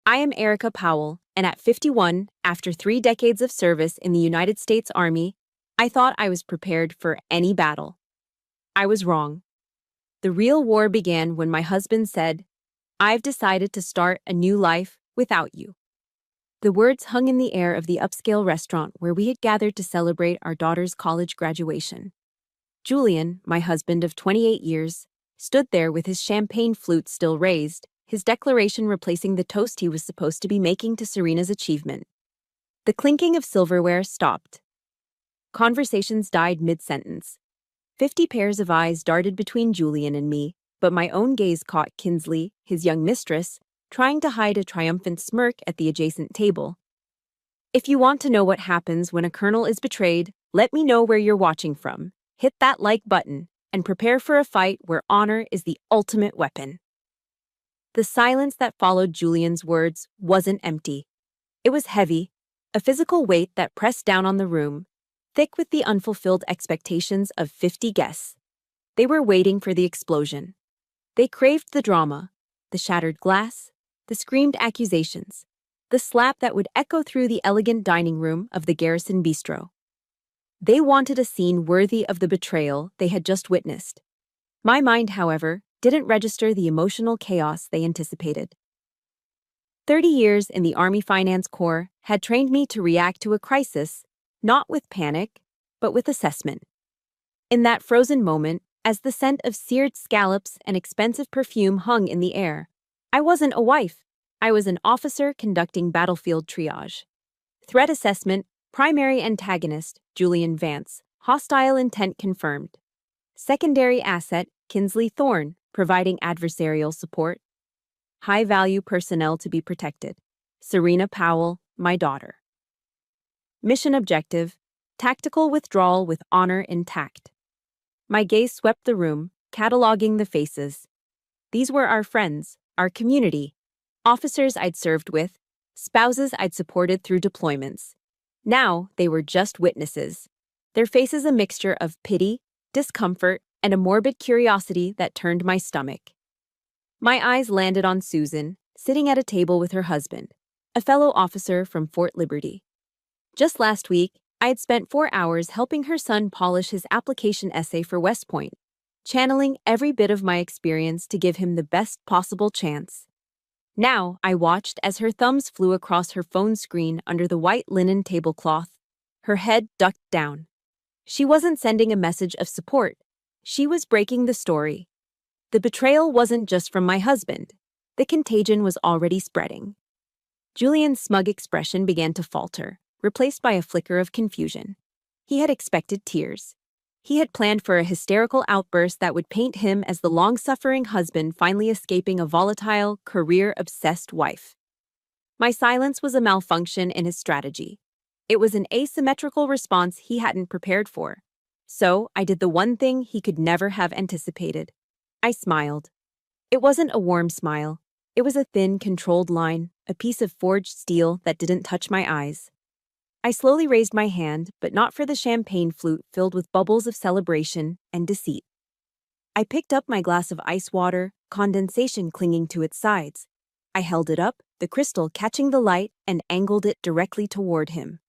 I am Erica Powell, and at 51, after 3 decades of service in the United States Army, I thought I was prepared for any battle. I was wrong. The real war began when my husband said, "I've decided to start a new life without you." The words hung in the air of the upscale restaurant where we had gathered to celebrate our daughter's college graduation. Julian, my husband of 28 years, stood there with his champagne flute still raised, his declaration replacing the toast he was supposed to be making to Serena's achievement. The clinking of silverware stopped. Conversations died mid-sentence. 50 pairs of eyes darted between Julian and me, but my own gaze caught Kinsley, his young mistress, trying to hide a triumphant smirk at the adjacent table. If you want to know what happens when a colonel is betrayed, let me know where you're watching from. Hit that like button and prepare for a fight where honor is the ultimate weapon. The silence that followed Julian's words wasn't empty. It was heavy, a physical weight that pressed down on the room, thick with the unfulfilled expectations of 50 guests. They were waiting for the explosion. They craved the drama, the shattered glass, the screamed accusations, the slap that would echo through the elegant dining room of the Garrison Bistro. They wanted a scene worthy of the betrayal they had just witnessed. My mind, however, didn't register the emotional chaos they anticipated. 30 years in the Army Finance Corps had trained me to react to a crisis, not with panic, but with assessment. In that frozen moment, as the scent of seared scallops and expensive perfume hung in the air, I wasn't a wife. I was an officer conducting battlefield triage. Threat assessment, primary antagonist, Julian Vance, hostile intent confirmed. Secondary asset, Kinsley Thorne, providing adversarial support. High-value personnel to be protected. Serena Powell, my daughter. Mission objective, tactical withdrawal with honor intact. My gaze swept the room, cataloging the faces. These were our friends, our community, officers I'd served with, spouses I'd supported through deployments. Now they were just witnesses, their faces a mixture of pity, discomfort, and a morbid curiosity that turned my stomach. My eyes landed on Susan, sitting at a table with her husband, a fellow officer from Fort Liberty. Just last week, I had spent 4 hours helping her son polish his application essay for West Point, channeling every bit of my experience to give him the best possible chance. Now I watched as her thumbs flew across her phone screen under the white linen tablecloth, her head ducked down. She wasn't sending a message of support. She was breaking the story. The betrayal wasn't just from my husband. The contagion was already spreading. Julian's smug expression began to falter, replaced by a flicker of confusion. He had expected tears. He had planned for a hysterical outburst that would paint him as the long-suffering husband finally escaping a volatile, career-obsessed wife. My silence was a malfunction in his strategy. It was an asymmetrical response he hadn't prepared for. So I did the one thing he could never have anticipated. I smiled. It wasn't a warm smile. It was a thin, controlled line, a piece of forged steel that didn't touch my eyes. I slowly raised my hand, but not for the champagne flute filled with bubbles of celebration and deceit. I picked up my glass of ice water, condensation clinging to its sides. I held it up, the crystal catching the light, and angled it directly toward him.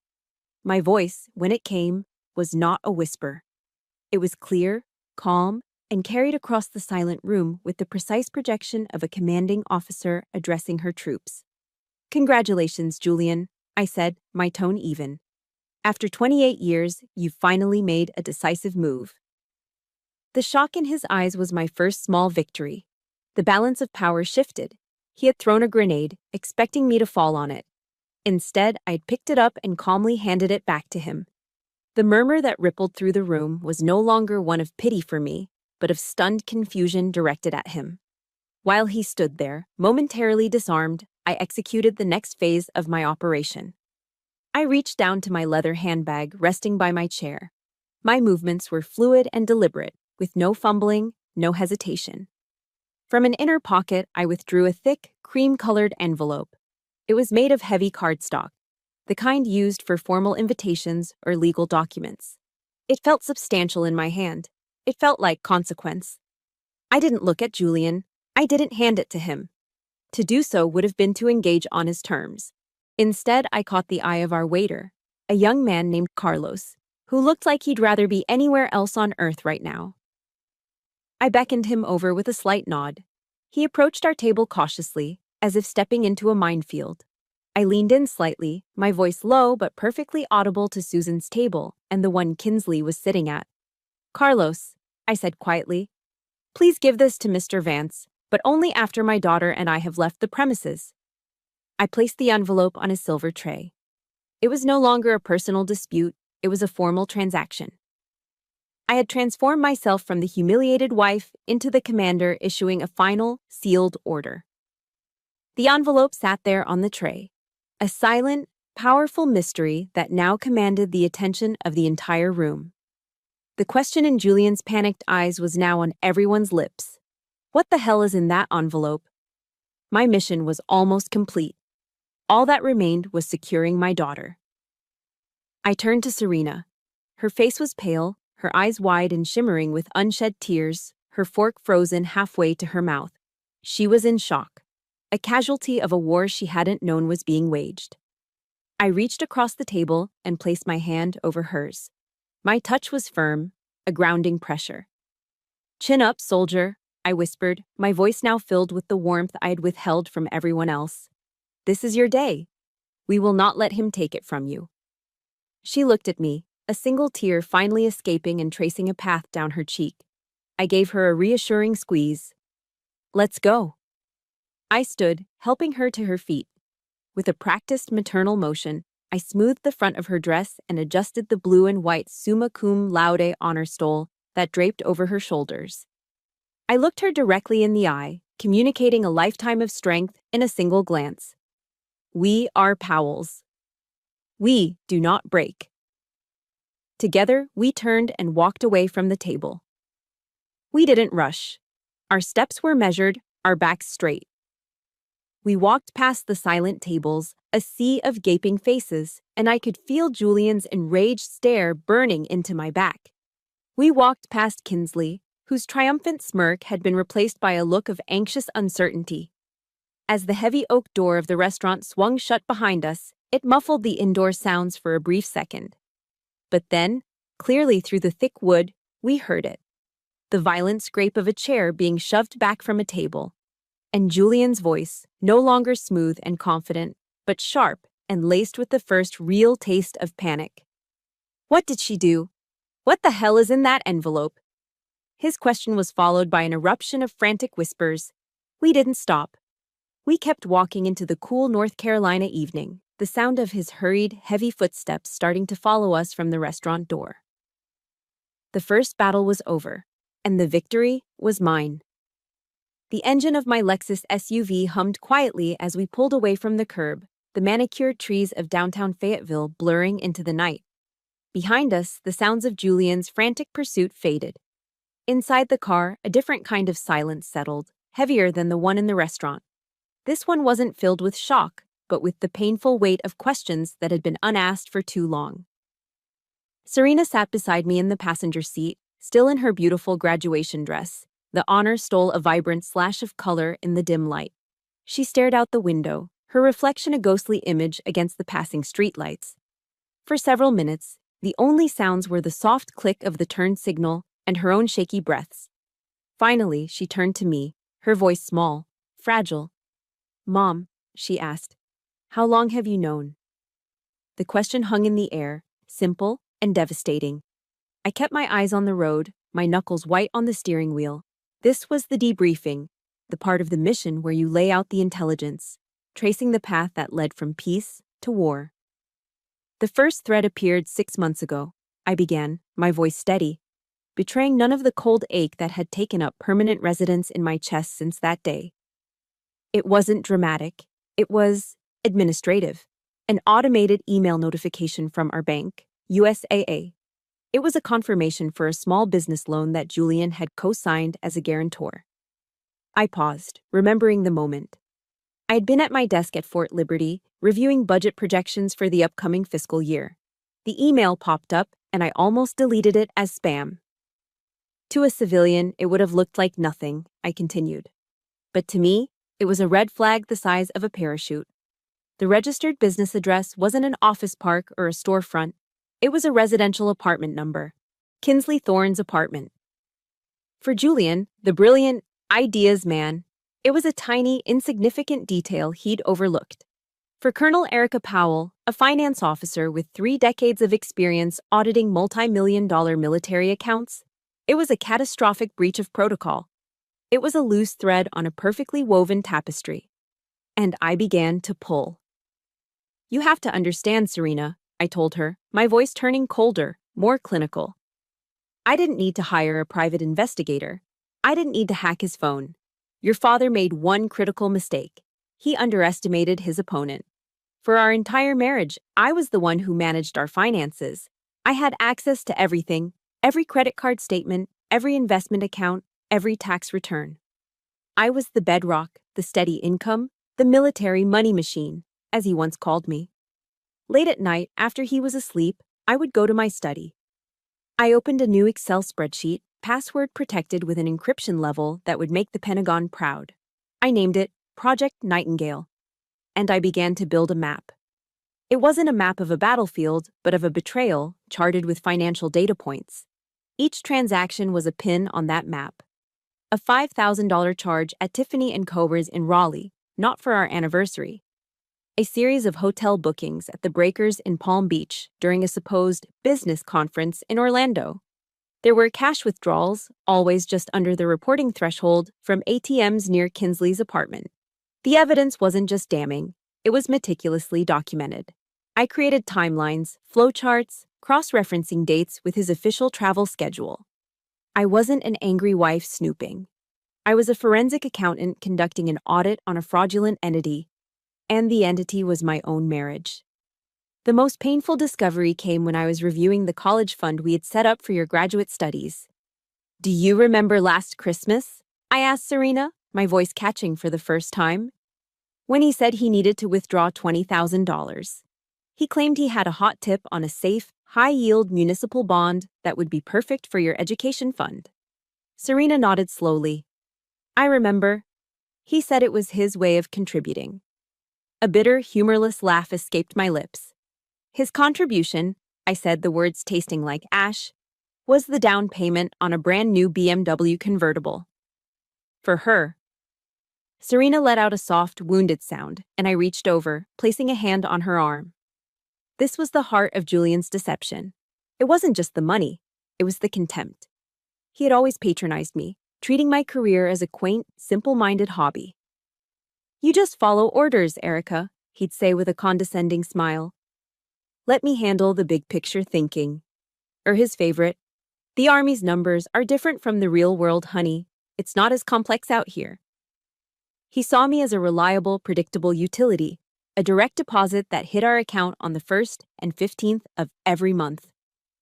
My voice, when it came, was not a whisper. It was clear, calm, and carried across the silent room with the precise projection of a commanding officer addressing her troops. "Congratulations, Julian," I said, my tone even. "After 28 years, you finally made a decisive move." The shock in his eyes was my first small victory. The balance of power shifted. He had thrown a grenade, expecting me to fall on it. Instead, I'd picked it up and calmly handed it back to him. The murmur that rippled through the room was no longer one of pity for me, but of stunned confusion directed at him. While he stood there, momentarily disarmed, I executed the next phase of my operation. I reached down to my leather handbag resting by my chair. My movements were fluid and deliberate, with no fumbling, no hesitation. From an inner pocket, I withdrew a thick, cream-colored envelope. It was made of heavy cardstock, the kind used for formal invitations or legal documents. It felt substantial in my hand. It felt like consequence. I didn't look at Julian. I didn't hand it to him. To do so would have been to engage on his terms. Instead, I caught the eye of our waiter, a young man named Carlos, who looked like he'd rather be anywhere else on earth right now. I beckoned him over with a slight nod. He approached our table cautiously, as if stepping into a minefield. I leaned in slightly, my voice low but perfectly audible to Susan's table and the one Kinsley was sitting at. "Carlos," I said quietly, "please give this to Mr. Vance, but only after my daughter and I have left the premises." I placed the envelope on his silver tray. It was no longer a personal dispute, it was a formal transaction. I had transformed myself from the humiliated wife into the commander issuing a final, sealed order. The envelope sat there on the tray, a silent, powerful mystery that now commanded the attention of the entire room. The question in Julian's panicked eyes was now on everyone's lips. What the hell is in that envelope? My mission was almost complete. All that remained was securing my daughter. I turned to Serena. Her face was pale, her eyes wide and shimmering with unshed tears, her fork frozen halfway to her mouth. She was in shock, a casualty of a war she hadn't known was being waged. I reached across the table and placed my hand over hers. My touch was firm, a grounding pressure. "Chin up, soldier," I whispered, my voice now filled with the warmth I had withheld from everyone else. "This is your day. We will not let him take it from you." She looked at me, a single tear finally escaping and tracing a path down her cheek. I gave her a reassuring squeeze. "Let's go." I stood, helping her to her feet. With a practiced maternal motion, I smoothed the front of her dress and adjusted the blue and white summa cum laude honor stole that draped over her shoulders. I looked her directly in the eye, communicating a lifetime of strength in a single glance. We are Powells. We do not break. Together, we turned and walked away from the table. We didn't rush. Our steps were measured, our backs straight. We walked past the silent tables, a sea of gaping faces, and I could feel Julian's enraged stare burning into my back. We walked past Kinsley, whose triumphant smirk had been replaced by a look of anxious uncertainty. As the heavy oak door of the restaurant swung shut behind us, it muffled the indoor sounds for a brief second. But then, clearly through the thick wood, we heard it. The violent scrape of a chair being shoved back from a table. And Julian's voice, no longer smooth and confident, but sharp and laced with the first real taste of panic. "What did she do? What the hell is in that envelope?" His question was followed by an eruption of frantic whispers. We didn't stop. We kept walking into the cool North Carolina evening, the sound of his hurried, heavy footsteps starting to follow us from the restaurant door. The first battle was over, and the victory was mine. The engine of my Lexus SUV hummed quietly as we pulled away from the curb, the manicured trees of downtown Fayetteville blurring into the night. Behind us, the sounds of Julian's frantic pursuit faded. Inside the car, a different kind of silence settled, heavier than the one in the restaurant. This one wasn't filled with shock, but with the painful weight of questions that had been unasked for too long. Serena sat beside me in the passenger seat, still in her beautiful graduation dress. The honor stole a vibrant slash of color in the dim light. She stared out the window, her reflection a ghostly image against the passing streetlights. For several minutes, the only sounds were the soft click of the turn signal and her own shaky breaths. Finally, she turned to me, her voice small, fragile. "Mom," she asked, "how long have you known?" The question hung in the air, simple and devastating. I kept my eyes on the road, my knuckles white on the steering wheel. This was the debriefing, the part of the mission where you lay out the intelligence, tracing the path that led from peace to war. "The first threat appeared 6 months ago," I began, my voice steady, betraying none of the cold ache that had taken up permanent residence in my chest since that day. It wasn't dramatic. It was administrative. An automated email notification from our bank, USAA. It was a confirmation for a small business loan that Julian had co-signed as a guarantor. I paused, remembering the moment. I had been at my desk at Fort Liberty, reviewing budget projections for the upcoming fiscal year. The email popped up, and I almost deleted it as spam. To a civilian, it would have looked like nothing, I continued. But to me, It was a red flag the size of a parachute. The registered business address wasn't an office park or a storefront. It was a residential apartment number. Kinsley Thorne's apartment. For Julian, the brilliant ideas man, it was a tiny, insignificant detail he'd overlooked. For Colonel Erica Powell, a finance officer with 3 decades of experience auditing multi-million-dollar military accounts, it was a catastrophic breach of protocol. It was a loose thread on a perfectly woven tapestry. And I began to pull. "You have to understand, Serena," I told her, my voice turning colder, more clinical. "I didn't need to hire a private investigator. I didn't need to hack his phone. Your father made one critical mistake. He underestimated his opponent. For our entire marriage, I was the one who managed our finances. I had access to everything, every credit card statement, every investment account, every tax return. I was the bedrock, the steady income, the military money machine, as he once called me. Late at night, after he was asleep, I would go to my study. I opened a new Excel spreadsheet, password protected with an encryption level that would make the Pentagon proud. I named it Project Nightingale. And I began to build a map. It wasn't a map of a battlefield, but of a betrayal, charted with financial data points. Each transaction was a pin on that map. A $5,000 charge at Tiffany & Co's in Raleigh, not for our anniversary. A series of hotel bookings at the Breakers in Palm Beach during a supposed business conference in Orlando. There were cash withdrawals, always just under the reporting threshold, from ATMs near Kinsley's apartment. The evidence wasn't just damning, it was meticulously documented. I created timelines, flowcharts, cross-referencing dates with his official travel schedule. I wasn't an angry wife snooping. I was a forensic accountant conducting an audit on a fraudulent entity, and the entity was my own marriage. The most painful discovery came when I was reviewing the college fund we had set up for your graduate studies. "Do you remember last Christmas?" I asked Serena, my voice catching for the first time. When he said he needed to withdraw $20,000. He claimed he had a hot tip on a safe, high-yield municipal bond that would be perfect for your education fund. Serena nodded slowly. "I remember." He said it was his way of contributing. A bitter, humorless laugh escaped my lips. His contribution, I said, the words tasting like ash, was the down payment on a brand new BMW convertible. For her. Serena let out a soft, wounded sound, and I reached over, placing a hand on her arm. This was the heart of Julian's deception. It wasn't just the money, it was the contempt. He had always patronized me, treating my career as a quaint, simple-minded hobby. "You just follow orders, Erica," he'd say with a condescending smile. "Let me handle the big-picture thinking." Or his favorite, "The Army's numbers are different from the real world, honey. It's not as complex out here." He saw me as a reliable, predictable utility, a direct deposit that hit our account on the 1st and 15th of every month.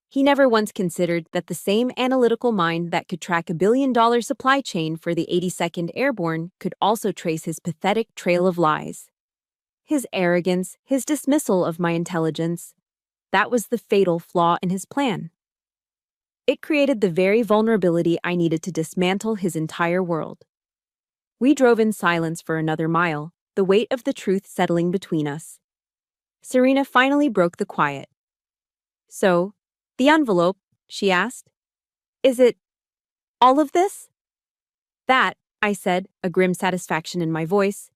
He never once considered that the same analytical mind that could track a billion-dollar supply chain for the 82nd Airborne could also trace his pathetic trail of lies. His arrogance, his dismissal of my intelligence, that was the fatal flaw in his plan. It created the very vulnerability I needed to dismantle his entire world. We drove in silence for another mile, the weight of the truth settling between us. Serena finally broke the quiet. "So, the envelope," she asked. "Is it all of this?" "That," I said, a grim satisfaction in my voice,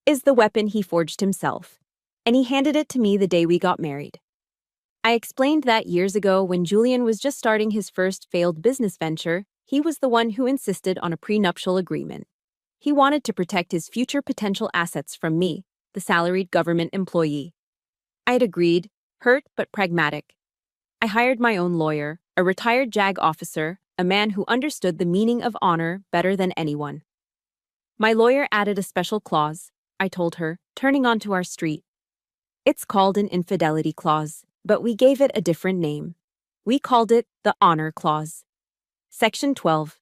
"is the weapon he forged himself, and he handed it to me the day we got married." I explained that years ago when Julian was just starting his first failed business venture, he was the one who insisted on a prenuptial agreement. He wanted to protect his future potential assets from me, the salaried government employee. I had agreed, hurt but pragmatic. I hired my own lawyer, a retired JAG officer, a man who understood the meaning of honor better than anyone. My lawyer added a special clause, I told her, turning onto our street. It's called an infidelity clause, but we gave it a different name. We called it the Honor Clause. Section 12.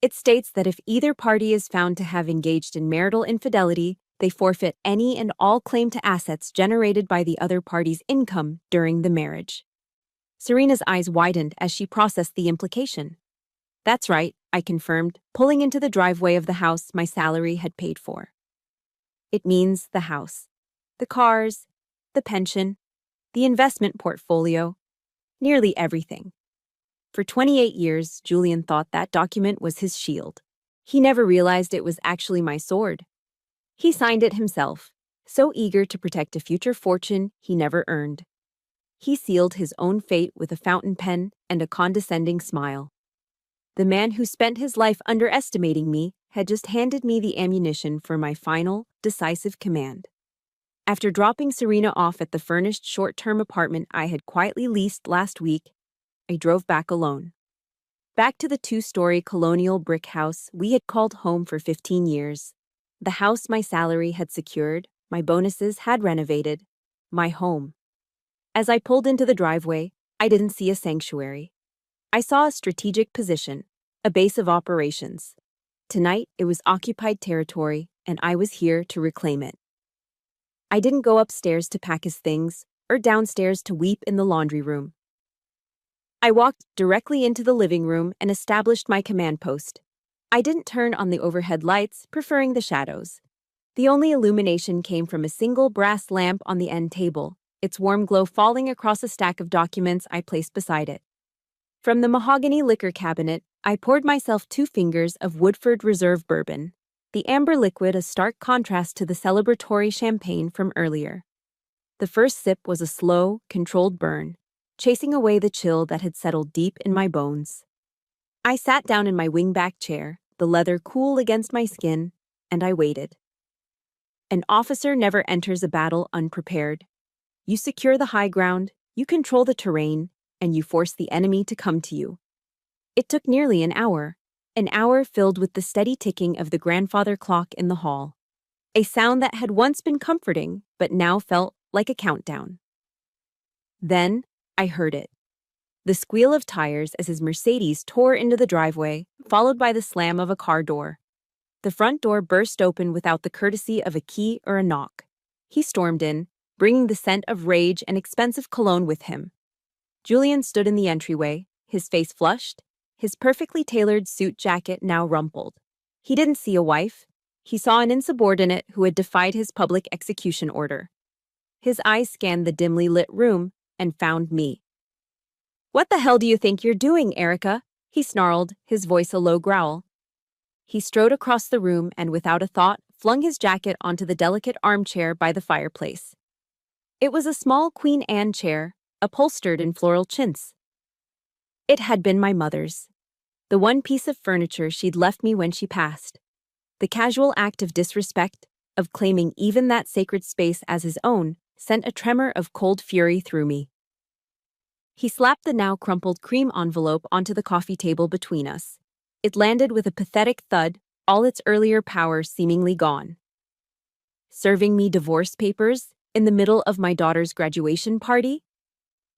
It states that if either party is found to have engaged in marital infidelity, they forfeit any and all claim to assets generated by the other party's income during the marriage. Serena's eyes widened as she processed the implication. "That's right," I confirmed, pulling into the driveway of the house my salary had paid for. It means the house, the cars, the pension, the investment portfolio, nearly everything. For 28 years, Julian thought that document was his shield. He never realized it was actually my sword. He signed it himself, so eager to protect a future fortune he never earned. He sealed his own fate with a fountain pen and a condescending smile. The man who spent his life underestimating me had just handed me the ammunition for my final, decisive command. After dropping Serena off at the furnished short-term apartment I had quietly leased last week, I drove back alone. Back to the two-story colonial brick house we had called home for 15 years. The house my salary had secured, my bonuses had renovated, my home. As I pulled into the driveway, I didn't see a sanctuary. I saw a strategic position, a base of operations. Tonight, it was occupied territory, and I was here to reclaim it. I didn't go upstairs to pack his things, or downstairs to weep in the laundry room. I walked directly into the living room and established my command post. I didn't turn on the overhead lights, preferring the shadows. The only illumination came from a single brass lamp on the end table, its warm glow falling across a stack of documents I placed beside it. From the mahogany liquor cabinet, I poured myself 2 fingers of Woodford Reserve bourbon, the amber liquid a stark contrast to the celebratory champagne from earlier. The first sip was a slow, controlled burn, chasing away the chill that had settled deep in my bones. I sat down in my wingback chair, the leather cool against my skin, and I waited. An officer never enters a battle unprepared. You secure the high ground, you control the terrain, and you force the enemy to come to you. It took nearly an hour filled with the steady ticking of the grandfather clock in the hall, a sound that had once been comforting but now felt like a countdown. Then I heard it. The squeal of tires as his Mercedes tore into the driveway, followed by the slam of a car door. The front door burst open without the courtesy of a key or a knock. He stormed in, bringing the scent of rage and expensive cologne with him. Julian stood in the entryway, his face flushed, his perfectly tailored suit jacket now rumpled. He didn't see a wife. He saw an insubordinate who had defied his public execution order. His eyes scanned the dimly lit room and found me. "What the hell do you think you're doing, Erica?" he snarled, his voice a low growl. He strode across the room and, without a thought, flung his jacket onto the delicate armchair by the fireplace. It was a small Queen Anne chair, upholstered in floral chintz. It had been my mother's. The one piece of furniture she'd left me when she passed. The casual act of disrespect, of claiming even that sacred space as his own, sent a tremor of cold fury through me. He slapped the now crumpled cream envelope onto the coffee table between us. It landed with a pathetic thud, all its earlier power seemingly gone. Serving me divorce papers in the middle of my daughter's graduation party?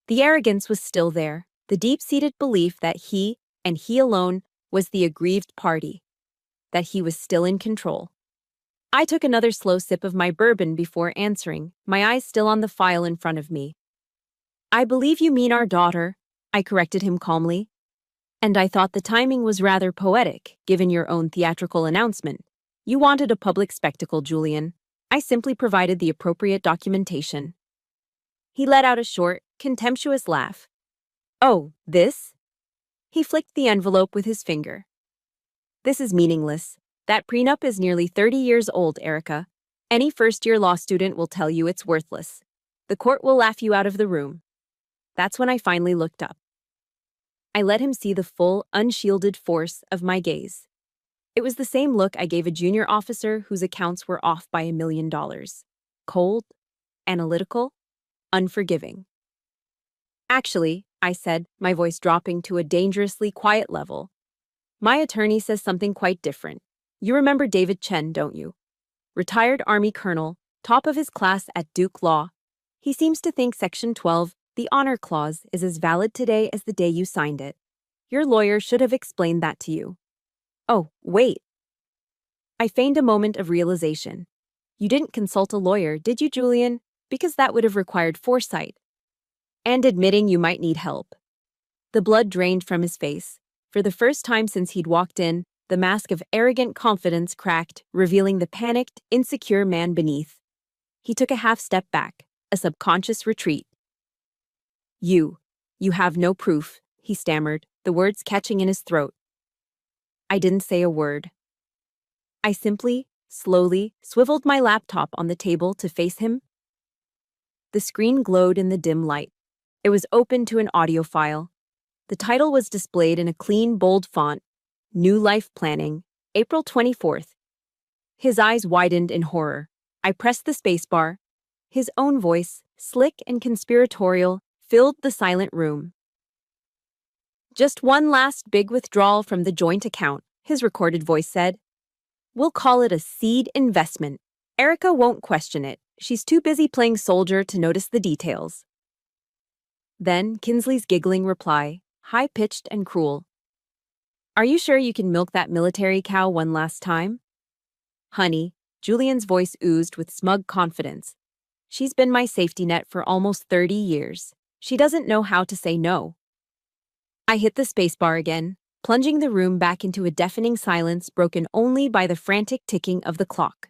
The arrogance was still there, the deep-seated belief that he, and he alone, was the aggrieved party, that he was still in control. I took another slow sip of my bourbon before answering, my eyes still on the file in front of me. "I believe you mean our daughter," I corrected him calmly. "And I thought the timing was rather poetic, given your own theatrical announcement. You wanted a public spectacle, Julian. I simply provided the appropriate documentation." He let out a short, contemptuous laugh. "Oh, this?" He flicked the envelope with his finger. "This is meaningless. That prenup is nearly 30 years old, Erica. Any first-year law student will tell you it's worthless. The court will laugh you out of the room." That's when I finally looked up. I let him see the full, unshielded force of my gaze. It was the same look I gave a junior officer whose accounts were off by $1 million. Cold, analytical, unforgiving. "Actually," I said, my voice dropping to a dangerously quiet level, "my attorney says something quite different. You remember David Chen, don't you? Retired Army colonel, top of his class at Duke Law. He seems to think Section 12, the honor clause, is as valid today as the day you signed it. Your lawyer should have explained that to you." "Oh, wait." I feigned a moment of realization. "You didn't consult a lawyer, did you, Julian? Because that would have required foresight. And admitting you might need help." The blood drained from his face. For the first time since he'd walked in, The mask of arrogant confidence cracked, revealing the panicked, insecure man beneath. He took a half step back, a subconscious retreat. You have no proof, he stammered, the words catching in his throat. I didn't say a word. I simply, slowly, swiveled my laptop on the table to face him. The screen glowed in the dim light. It was open to an audio file. The title was displayed in a clean, bold font, New Life Planning, April 24th. His eyes widened in horror. I pressed the spacebar. His own voice, slick and conspiratorial, filled the silent room. Just one last big withdrawal from the joint account, his recorded voice said. We'll call it a seed investment. Erica won't question it. She's too busy playing soldier to notice the details. Then Kinsley's giggling reply, high-pitched and cruel. Are you sure you can milk that military cow one last time? Honey, Julian's voice oozed with smug confidence. She's been my safety net for almost 30 years. She doesn't know how to say no. I hit the spacebar again, plunging the room back into a deafening silence broken only by the frantic ticking of the clock.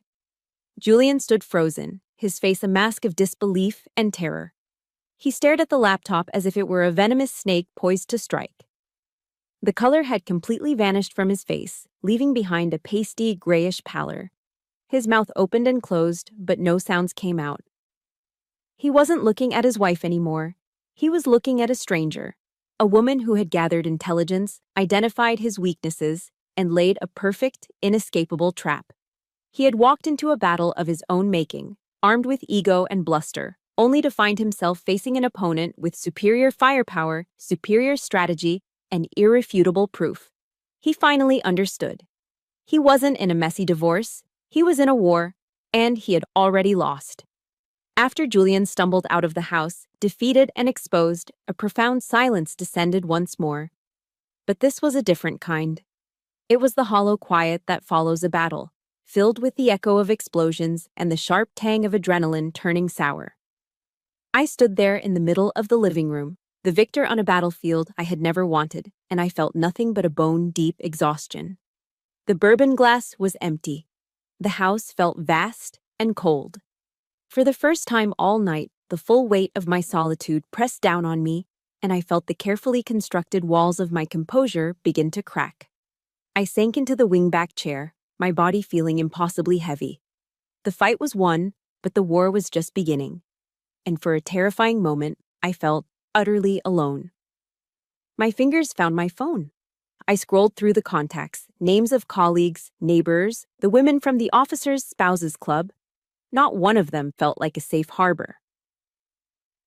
Julian stood frozen, his face a mask of disbelief and terror. He stared at the laptop as if it were a venomous snake poised to strike. The color had completely vanished from his face, leaving behind a pasty, grayish pallor. His mouth opened and closed, but no sounds came out. He wasn't looking at his wife anymore. He was looking at a stranger, a woman who had gathered intelligence, identified his weaknesses, and laid a perfect, inescapable trap. He had walked into a battle of his own making, armed with ego and bluster, only to find himself facing an opponent with superior firepower, superior strategy, and irrefutable proof. He finally understood. He wasn't in a messy divorce, he was in a war, and he had already lost. After Julian stumbled out of the house, defeated and exposed, a profound silence descended once more. But this was a different kind. It was the hollow quiet that follows a battle, filled with the echo of explosions and the sharp tang of adrenaline turning sour. I stood there in the middle of the living room, the victor on a battlefield I had never wanted, and I felt nothing but a bone-deep exhaustion. The bourbon glass was empty. The house felt vast and cold. For the first time all night, the full weight of my solitude pressed down on me, and I felt the carefully constructed walls of my composure begin to crack. I sank into the wingback chair, my body feeling impossibly heavy. The fight was won, but the war was just beginning. And for a terrifying moment, I felt utterly alone. My fingers found my phone. I scrolled through the contacts, names of colleagues, neighbors, the women from the Officers' Spouses Club. Not one of them felt like a safe harbor.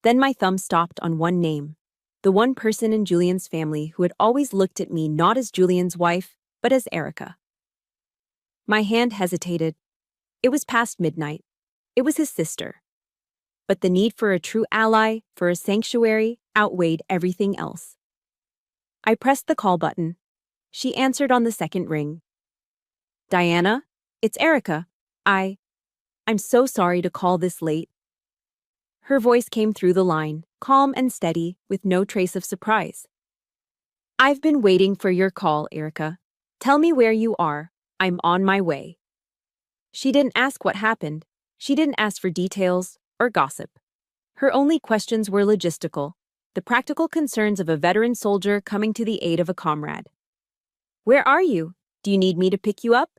Then my thumb stopped on one name, the one person in Julian's family who had always looked at me not as Julian's wife, but as Erica. My hand hesitated. It was past midnight. It was his sister. But the need for a true ally, for a sanctuary, outweighed everything else. I pressed the call button. She answered on the second ring. Diana, it's Erica. I'm so sorry to call this late. Her voice came through the line, calm and steady, with no trace of surprise. I've been waiting for your call, Erica. Tell me where you are. I'm on my way. She didn't ask what happened. She didn't ask for details or gossip. Her only questions were logistical, the practical concerns of a veteran soldier coming to the aid of a comrade. Where are you? Do you need me to pick you up?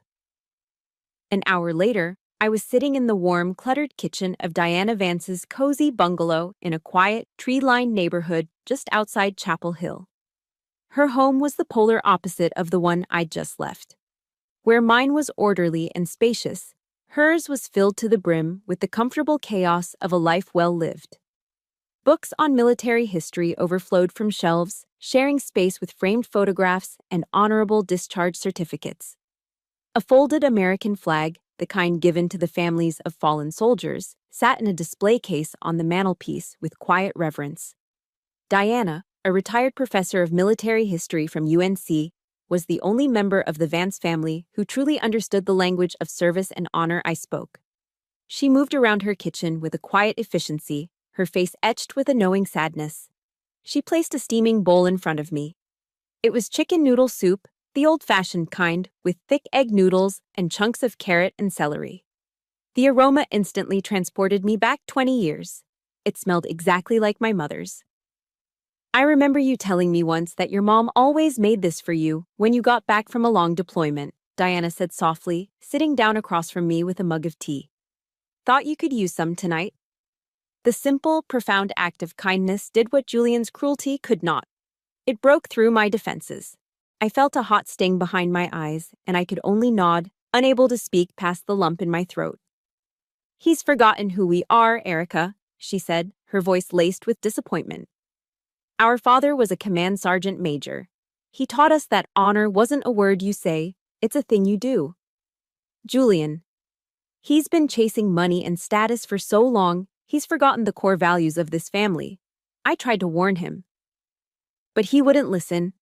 An hour later, I was sitting in the warm, cluttered kitchen of Diana Vance's cozy bungalow in a quiet, tree-lined neighborhood just outside Chapel Hill. Her home was the polar opposite of the one I'd just left. Where mine was orderly and spacious, hers was filled to the brim with the comfortable chaos of a life well lived. Books on military history overflowed from shelves, sharing space with framed photographs and honorable discharge certificates. A folded American flag, the kind given to the families of fallen soldiers, sat in a display case on the mantelpiece with quiet reverence. Diana, a retired professor of military history from UNC, was the only member of the Vance family who truly understood the language of service and honor I spoke. She moved around her kitchen with a quiet efficiency, her face etched with a knowing sadness. She placed a steaming bowl in front of me. It was chicken noodle soup, the old-fashioned kind with thick egg noodles and chunks of carrot and celery. The aroma instantly transported me back 20 years. It smelled exactly like my mother's. I remember you telling me once that your mom always made this for you when you got back from a long deployment, Diana said softly, sitting down across from me with a mug of tea. Thought you could use some tonight? The simple, profound act of kindness did what Julian's cruelty could not. It broke through my defenses. I felt a hot sting behind my eyes, and I could only nod, unable to speak past the lump in my throat. He's forgotten who we are, Erica, she said, her voice laced with disappointment. Our father was a command sergeant major. He taught us that honor wasn't a word you say, it's a thing you do. Julian. He's been chasing money and status for so long, he's forgotten the core values of this family. I tried to warn him. But he wouldn't listen.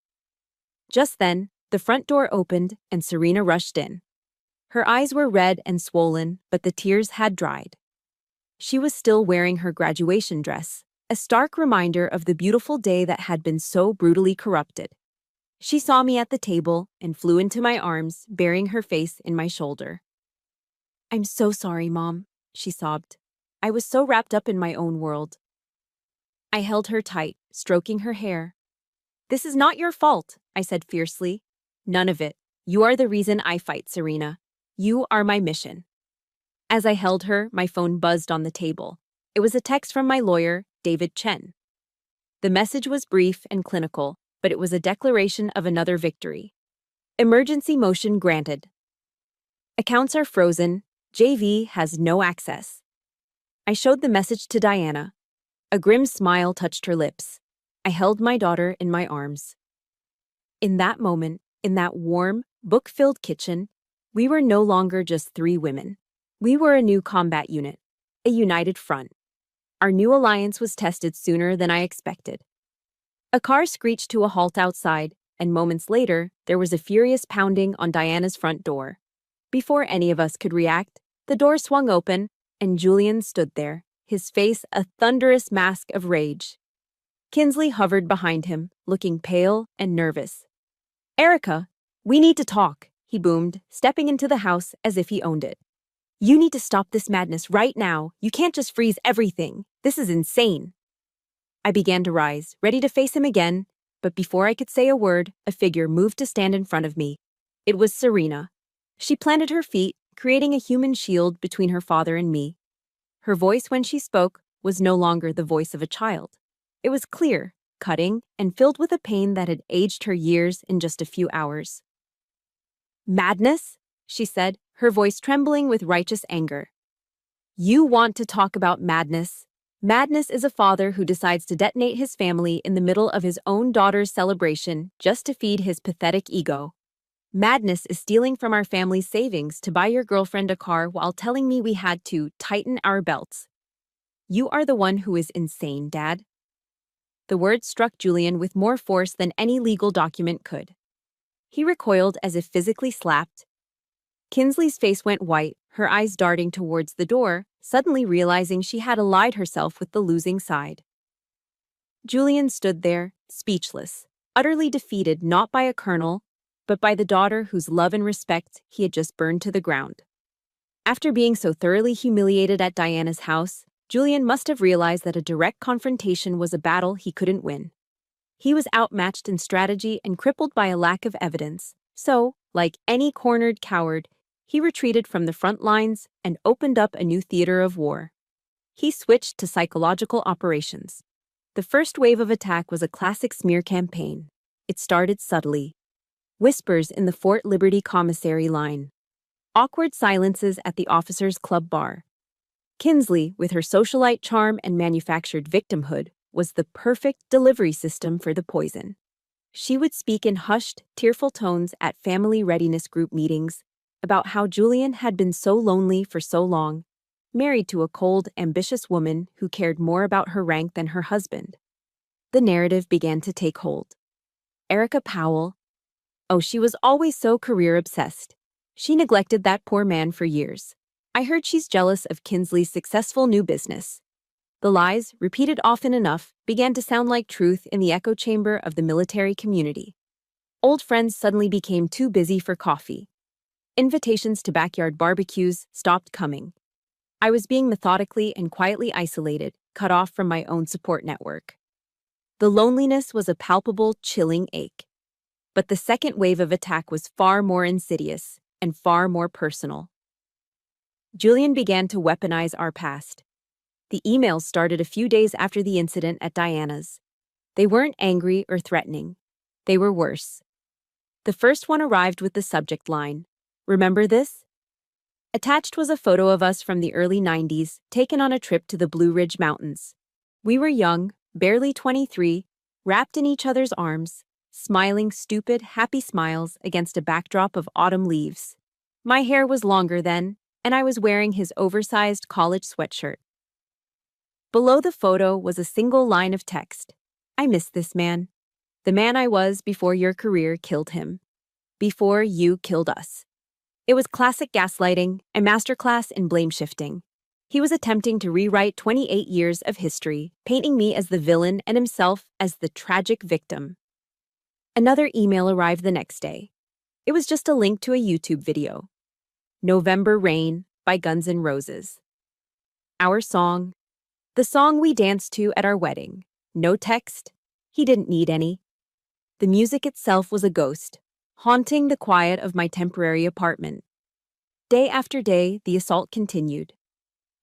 Just then, the front door opened and Serena rushed in. Her eyes were red and swollen, but the tears had dried. She was still wearing her graduation dress, a stark reminder of the beautiful day that had been so brutally corrupted. She saw me at the table and flew into my arms, burying her face in my shoulder. I'm so sorry, Mom, she sobbed. I was so wrapped up in my own world. I held her tight, stroking her hair. This is not your fault, I said fiercely. None of it. You are the reason I fight, Serena. You are my mission. As I held her, my phone buzzed on the table. It was a text from my lawyer, David Chen. The message was brief and clinical, but it was a declaration of another victory. Emergency motion granted. Accounts are frozen. JV has no access. I showed the message to Diana. A grim smile touched her lips. I held my daughter in my arms. In that moment, in that warm, book-filled kitchen, we were no longer just three women. We were a new combat unit, a united front. Our new alliance was tested sooner than I expected. A car screeched to a halt outside, and moments later, there was a furious pounding on Diana's front door. Before any of us could react, the door swung open, and Julian stood there, his face a thunderous mask of rage. Kinsley hovered behind him, looking pale and nervous. Erica, we need to talk, he boomed, stepping into the house as if he owned it. You need to stop this madness right now. You can't just freeze everything. This is insane. I began to rise, ready to face him again, but before I could say a word, a figure moved to stand in front of me. It was Serena. She planted her feet, creating a human shield between her father and me. Her voice when she spoke was no longer the voice of a child. It was clear, cutting, and filled with a pain that had aged her years in just a few hours. Madness? She said, her voice trembling with righteous anger. You want to talk about madness? Madness is a father who decides to detonate his family in the middle of his own daughter's celebration just to feed his pathetic ego. Madness is stealing from our family's savings to buy your girlfriend a car while telling me we had to tighten our belts. You are the one who is insane, Dad. The words struck Julian with more force than any legal document could. He recoiled as if physically slapped. Kinsley's face went white, her eyes darting towards the door, suddenly realizing she had allied herself with the losing side. Julian stood there, speechless, utterly defeated not by a colonel, but by the daughter whose love and respect he had just burned to the ground. After being so thoroughly humiliated at Diana's house, Julian must have realized that a direct confrontation was a battle he couldn't win. He was outmatched in strategy and crippled by a lack of evidence, so, like any cornered coward, he retreated from the front lines and opened up a new theater of war. He switched to psychological operations. The first wave of attack was a classic smear campaign. It started subtly. Whispers in the Fort Liberty commissary line. Awkward silences at the officers' club bar. Kinsley, with her socialite charm and manufactured victimhood, was the perfect delivery system for the poison. She would speak in hushed, tearful tones at family readiness group meetings about how Julian had been so lonely for so long, married to a cold, ambitious woman who cared more about her rank than her husband. The narrative began to take hold. Erica Powell. Oh, she was always so career-obsessed. She neglected that poor man for years. I heard she's jealous of Kinsley's successful new business. The lies, repeated often enough, began to sound like truth in the echo chamber of the military community. Old friends suddenly became too busy for coffee. Invitations to backyard barbecues stopped coming. I was being methodically and quietly isolated, cut off from my own support network. The loneliness was a palpable, chilling ache. But the second wave of attack was far more insidious and far more personal. Julian began to weaponize our past. The emails started a few days after the incident at Diana's. They weren't angry or threatening. They were worse. The first one arrived with the subject line, "Remember this?" Attached was a photo of us from the early 90s, taken on a trip to the Blue Ridge Mountains. We were young, barely 23, wrapped in each other's arms, smiling stupid, happy smiles against a backdrop of autumn leaves. My hair was longer then, and I was wearing his oversized college sweatshirt. Below the photo was a single line of text. "I miss this man. The man I was before your career killed him. Before you killed us." It was classic gaslighting, a masterclass in blame shifting. He was attempting to rewrite 28 years of history, painting me as the villain and himself as the tragic victim. Another email arrived the next day. It was just a link to a YouTube video. "November Rain" by Guns N' Roses. Our song. The song we danced to at our wedding. No text. He didn't need any. The music itself was a ghost, haunting the quiet of my temporary apartment. Day after day, the assault continued.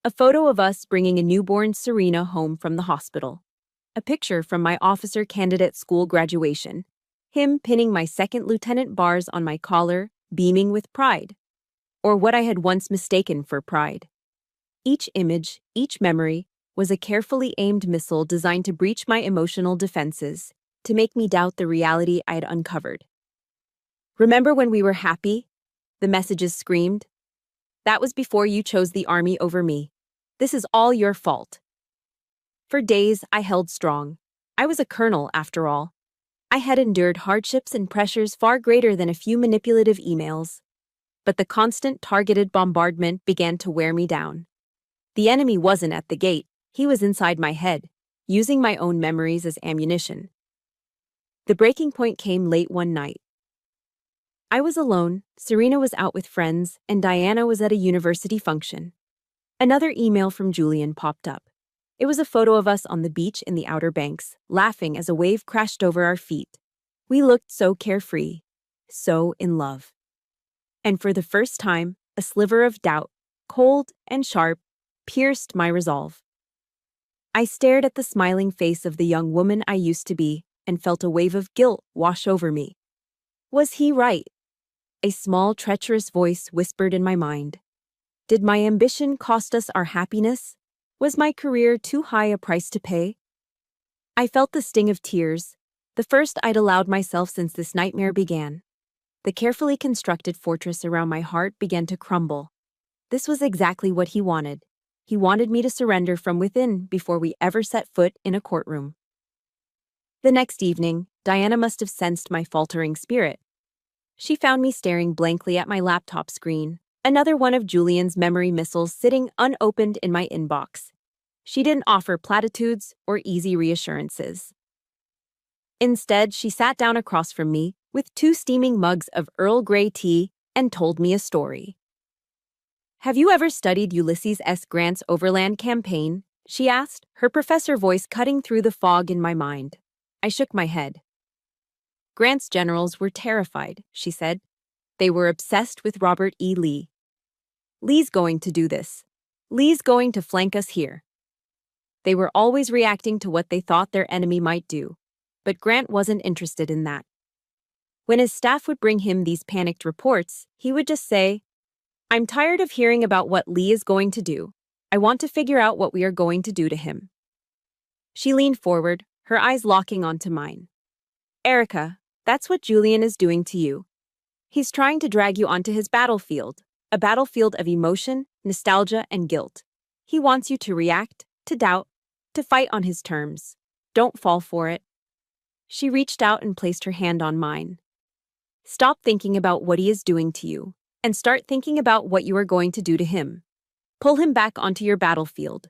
A photo of us bringing a newborn Serena home from the hospital. A picture from my officer candidate school graduation. Him pinning my second lieutenant bars on my collar, beaming with pride. Or what I had once mistaken for pride. Each image, each memory, was a carefully aimed missile designed to breach my emotional defenses, to make me doubt the reality I had uncovered. "Remember when we were happy?" the messages screamed. "That was before you chose the army over me. This is all your fault." For days, I held strong. I was a colonel, after all. I had endured hardships and pressures far greater than a few manipulative emails. But the constant targeted bombardment began to wear me down. The enemy wasn't at the gate, he was inside my head, using my own memories as ammunition. The breaking point came late one night. I was alone, Serena was out with friends, and Diana was at a university function. Another email from Julian popped up. It was a photo of us on the beach in the Outer Banks, laughing as a wave crashed over our feet. We looked so carefree, so in love. And for the first time, a sliver of doubt, cold and sharp, pierced my resolve. I stared at the smiling face of the young woman I used to be and felt a wave of guilt wash over me. Was he right? A small, treacherous voice whispered in my mind. Did my ambition cost us our happiness? Was my career too high a price to pay? I felt the sting of tears, the first I'd allowed myself since this nightmare began. The carefully constructed fortress around my heart began to crumble. This was exactly what he wanted. He wanted me to surrender from within before we ever set foot in a courtroom. The next evening, Diana must have sensed my faltering spirit. She found me staring blankly at my laptop screen, another one of Julian's memory missiles sitting unopened in my inbox. She didn't offer platitudes or easy reassurances. Instead, she sat down across from me with 2 steaming mugs of Earl Grey tea and told me a story. "Have you ever studied Ulysses S. Grant's Overland Campaign?" she asked, her professor voice cutting through the fog in my mind. I shook my head. "Grant's generals were terrified," she said. "They were obsessed with Robert E. Lee. Lee's going to do this. Lee's going to flank us here." They were always reacting to what they thought their enemy might do, but Grant wasn't interested in that. When his staff would bring him these panicked reports, he would just say, "I'm tired of hearing about what Lee is going to do. I want to figure out what we are going to do to him." She leaned forward, her eyes locking onto mine. "Erica, that's what Julian is doing to you. He's trying to drag you onto his battlefield, a battlefield of emotion, nostalgia, and guilt. He wants you to react, to doubt, to fight on his terms. Don't fall for it." She reached out and placed her hand on mine. "Stop thinking about what he is doing to you, and start thinking about what you are going to do to him. Pull him back onto your battlefield,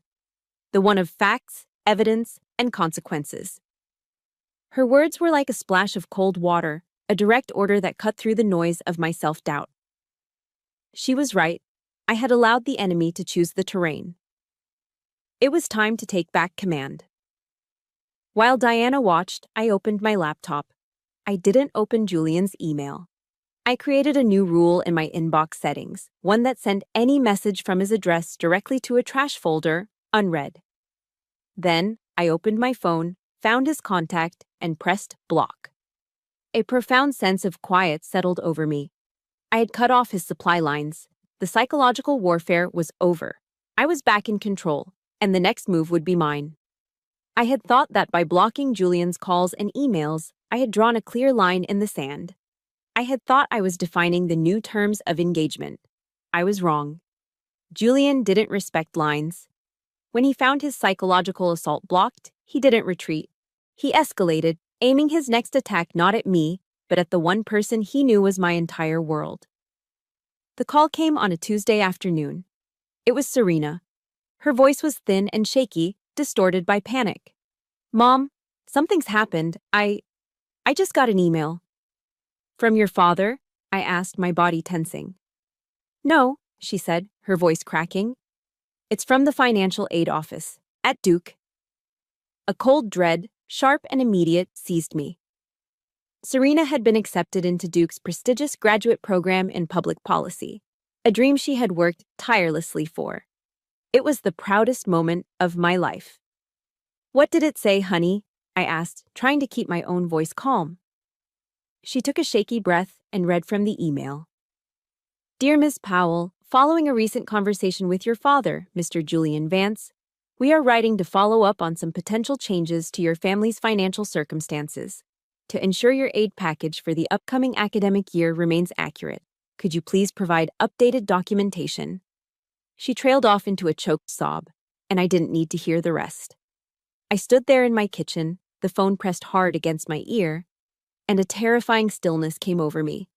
the one of facts, evidence, and consequences." Her words were like a splash of cold water, a direct order that cut through the noise of my self-doubt. She was right. I had allowed the enemy to choose the terrain. It was time to take back command. While Diana watched, I opened my laptop. I didn't open Julian's email. I created a new rule in my inbox settings, one that sent any message from his address directly to a trash folder, unread. Then, I opened my phone, found his contact, and pressed block. A profound sense of quiet settled over me. I had cut off his supply lines. The psychological warfare was over. I was back in control, and the next move would be mine. I had thought that by blocking Julian's calls and emails, I had drawn a clear line in the sand. I had thought I was defining the new terms of engagement. I was wrong. Julian didn't respect lines. When he found his psychological assault blocked, he didn't retreat. He escalated, aiming his next attack not at me, but at the one person he knew was my entire world. The call came on a Tuesday afternoon. It was Serena. Her voice was thin and shaky, distorted by panic. "Mom, something's happened. I just got an email." "From your father?" I asked, my body tensing. "No," she said, her voice cracking. "It's from the financial aid office, at Duke." A cold dread, sharp and immediate, seized me. Serena had been accepted into Duke's prestigious graduate program in public policy, a dream she had worked tirelessly for. It was the proudest moment of my life. "What did it say, honey?" I asked, trying to keep my own voice calm. She took a shaky breath and read from the email. "Dear Ms. Powell, following a recent conversation with your father, Mr. Julian Vance, we are writing to follow up on some potential changes to your family's financial circumstances. To ensure your aid package for the upcoming academic year remains accurate, could you please provide updated documentation?" She trailed off into a choked sob, and I didn't need to hear the rest. I stood there in my kitchen, the phone pressed hard against my ear, and a terrifying stillness came over me.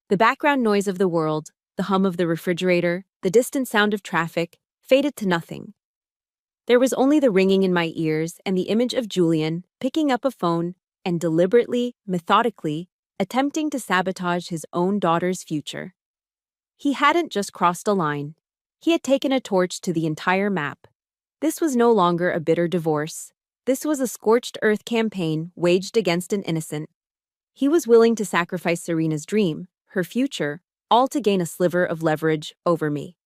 The background noise of the world, the hum of the refrigerator, the distant sound of traffic, faded to nothing. There was only the ringing in my ears and the image of Julian picking up a phone and deliberately, methodically, attempting to sabotage his own daughter's future. He hadn't just crossed a line. He had taken a torch to the entire map. This was no longer a bitter divorce. This was a scorched earth campaign waged against an innocent. He was willing to sacrifice Serena's dream, her future, all to gain a sliver of leverage over me.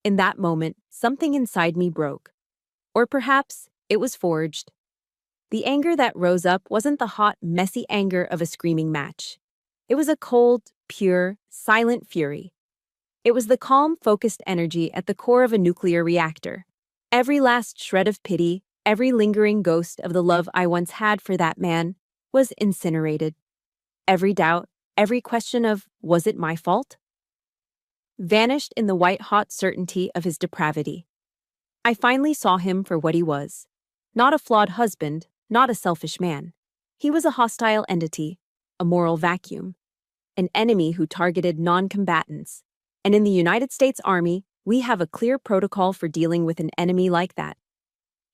In that moment, something inside me broke. Or perhaps it was forged. The anger that rose up wasn't the hot, messy anger of a screaming match. It was a cold, pure, silent fury. It was the calm, focused energy at the core of a nuclear reactor. Every last shred of pity, every lingering ghost of the love I once had for that man, was incinerated. Every doubt, every question of, was it my fault? Vanished in the white-hot certainty of his depravity. I finally saw him for what he was. Not a flawed husband, not a selfish man. He was a hostile entity, a moral vacuum, an enemy who targeted non-combatants. And in the United States Army, we have a clear protocol for dealing with an enemy like that.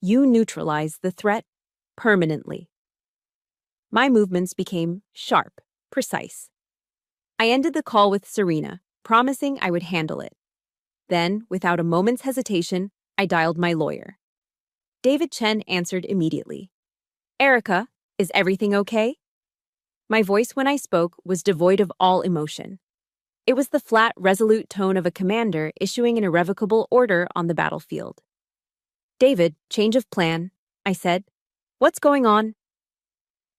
You neutralize the threat permanently. My movements became sharp, precise. I ended the call with Serena, promising I would handle it. Then, without a moment's hesitation, I dialed my lawyer. David Chen answered immediately. "Erica, is everything okay?" My voice when I spoke was devoid of all emotion. It was the flat, resolute tone of a commander issuing an irrevocable order on the battlefield. "David, change of plan," I said. "What's going on?"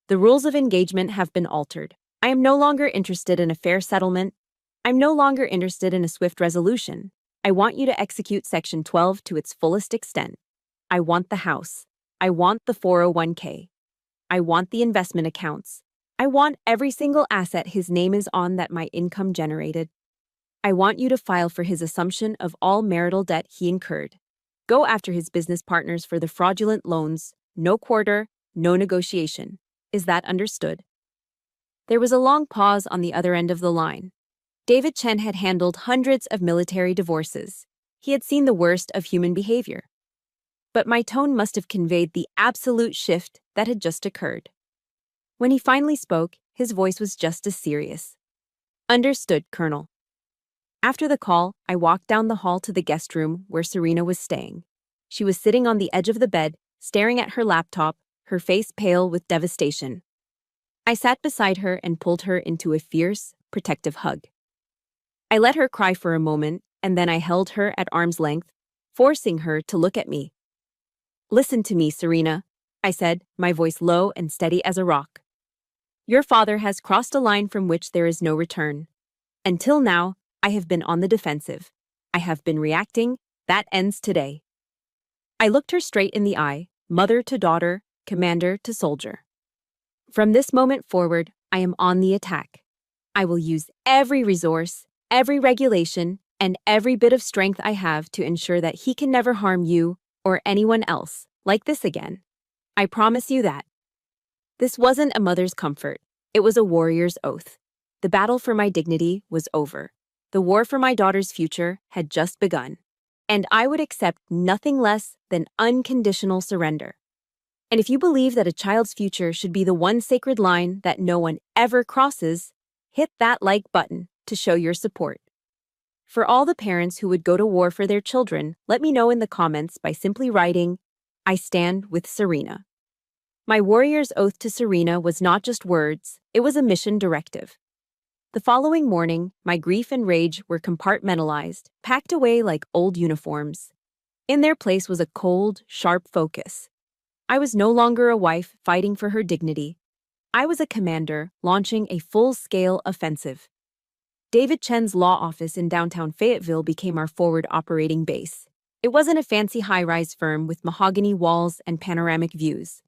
"The rules of engagement have been altered. I am no longer interested in a fair settlement. I'm no longer interested in a swift resolution. I want you to execute Section 12 to its fullest extent. I want the house. I want the 401k. I want the investment accounts. I want every single asset his name is on that my income generated. I want you to file for his assumption of all marital debt he incurred. Go after his business partners for the fraudulent loans. No quarter, no negotiation. Is that understood?" There was a long pause on the other end of the line. David Chen had handled hundreds of military divorces. He had seen the worst of human behavior. But my tone must have conveyed the absolute shift that had just occurred. When he finally spoke, his voice was just as serious. Understood, Colonel. After the call, I walked down the hall to the guest room where Serena was staying. She was sitting on the edge of the bed, staring at her laptop, her face pale with devastation. I sat beside her and pulled her into a fierce, protective hug. I let her cry for a moment, and then I held her at arm's length, forcing her to look at me. Listen to me, Serena, I said, my voice low and steady as a rock. Your father has crossed a line from which there is no return. Until now, I have been on the defensive. I have been reacting. That ends today. I looked her straight in the eye, mother to daughter, commander to soldier. From this moment forward, I am on the attack. I will use every resource, every regulation, and every bit of strength I have to ensure that he can never harm you or anyone else like this again. I promise you that. This wasn't a mother's comfort. It was a warrior's oath. The battle for my dignity was over. The war for my daughter's future had just begun, and I would accept nothing less than unconditional surrender. And if you believe that a child's future should be the one sacred line that no one ever crosses, hit that like button to show your support. For all the parents who would go to war for their children, let me know in the comments by simply writing, "I stand with Serena." My warrior's oath to Serena was not just words, it was a mission directive. The following morning, my grief and rage were compartmentalized, packed away like old uniforms. In their place was a cold, sharp focus. I was no longer a wife fighting for her dignity. I was a commander launching a full-scale offensive. David Chen's law office in downtown Fayetteville became our forward operating base. It wasn't a fancy high-rise firm with mahogany walls and panoramic views.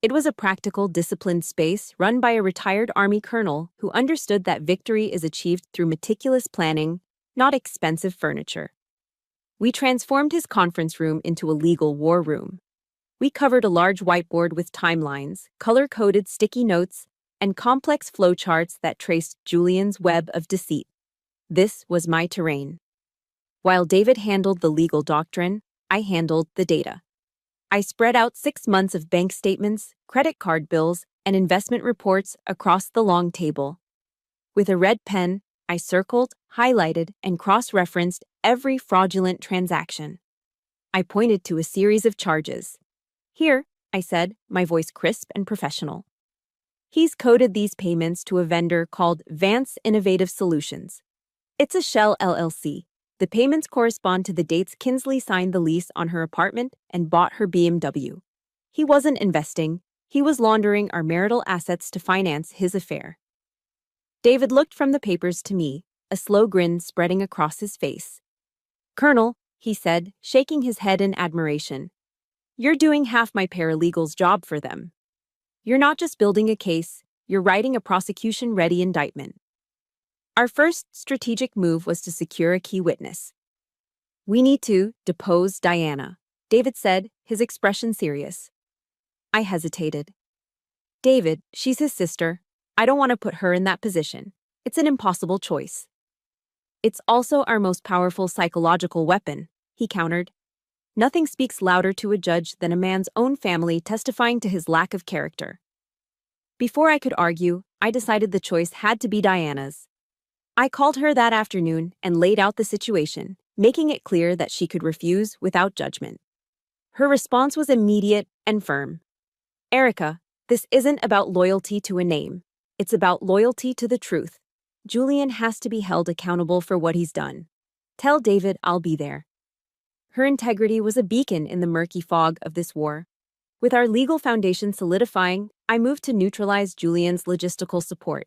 It was a practical, disciplined space run by a retired Army colonel who understood that victory is achieved through meticulous planning, not expensive furniture. We transformed his conference room into a legal war room. We covered a large whiteboard with timelines, color-coded sticky notes, and complex flowcharts that traced Julian's web of deceit. This was my terrain. While David handled the legal doctrine, I handled the data. I spread out 6 months of bank statements, credit card bills, and investment reports across the long table. With a red pen, I circled, highlighted, and cross-referenced every fraudulent transaction. I pointed to a series of charges. Here, I said, my voice crisp and professional. He's coded these payments to a vendor called Vance Innovative Solutions. It's a shell LLC. The payments correspond to the dates Kinsley signed the lease on her apartment and bought her BMW. He wasn't investing, he was laundering our marital assets to finance his affair. David looked from the papers to me, a slow grin spreading across his face. "Colonel," he said, shaking his head in admiration, "you're doing half my paralegal's job for them. You're not just building a case, you're writing a prosecution-ready indictment." Our first strategic move was to secure a key witness. "We need to depose Diana," David said, his expression serious. I hesitated. "David, she's his sister. I don't want to put her in that position. It's an impossible choice." "It's also our most powerful psychological weapon," he countered. "Nothing speaks louder to a judge than a man's own family testifying to his lack of character." Before I could argue, I decided the choice had to be Diana's. I called her that afternoon and laid out the situation, making it clear that she could refuse without judgment. Her response was immediate and firm. "Erica, this isn't about loyalty to a name. It's about loyalty to the truth. Julian has to be held accountable for what he's done. Tell David I'll be there." Her integrity was a beacon in the murky fog of this war. With our legal foundation solidifying, I moved to neutralize Julian's logistical support.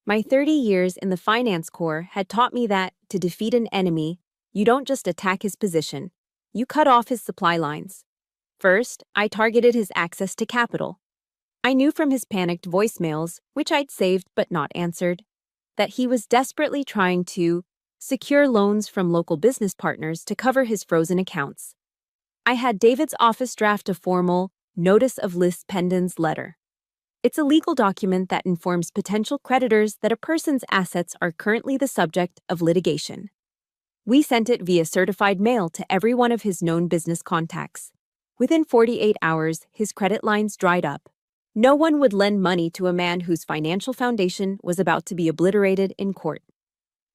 My 30 years in the finance corps had taught me that, to defeat an enemy, you don't just attack his position, you cut off his supply lines. First, I targeted his access to capital. I knew from his panicked voicemails, which I'd saved but not answered, that he was desperately trying to secure loans from local business partners to cover his frozen accounts. I had David's office draft a formal Notice of Lis Pendens letter. It's a legal document that informs potential creditors that a person's assets are currently the subject of litigation. We sent it via certified mail to every one of his known business contacts. Within 48 hours, his credit lines dried up. No one would lend money to a man whose financial foundation was about to be obliterated in court.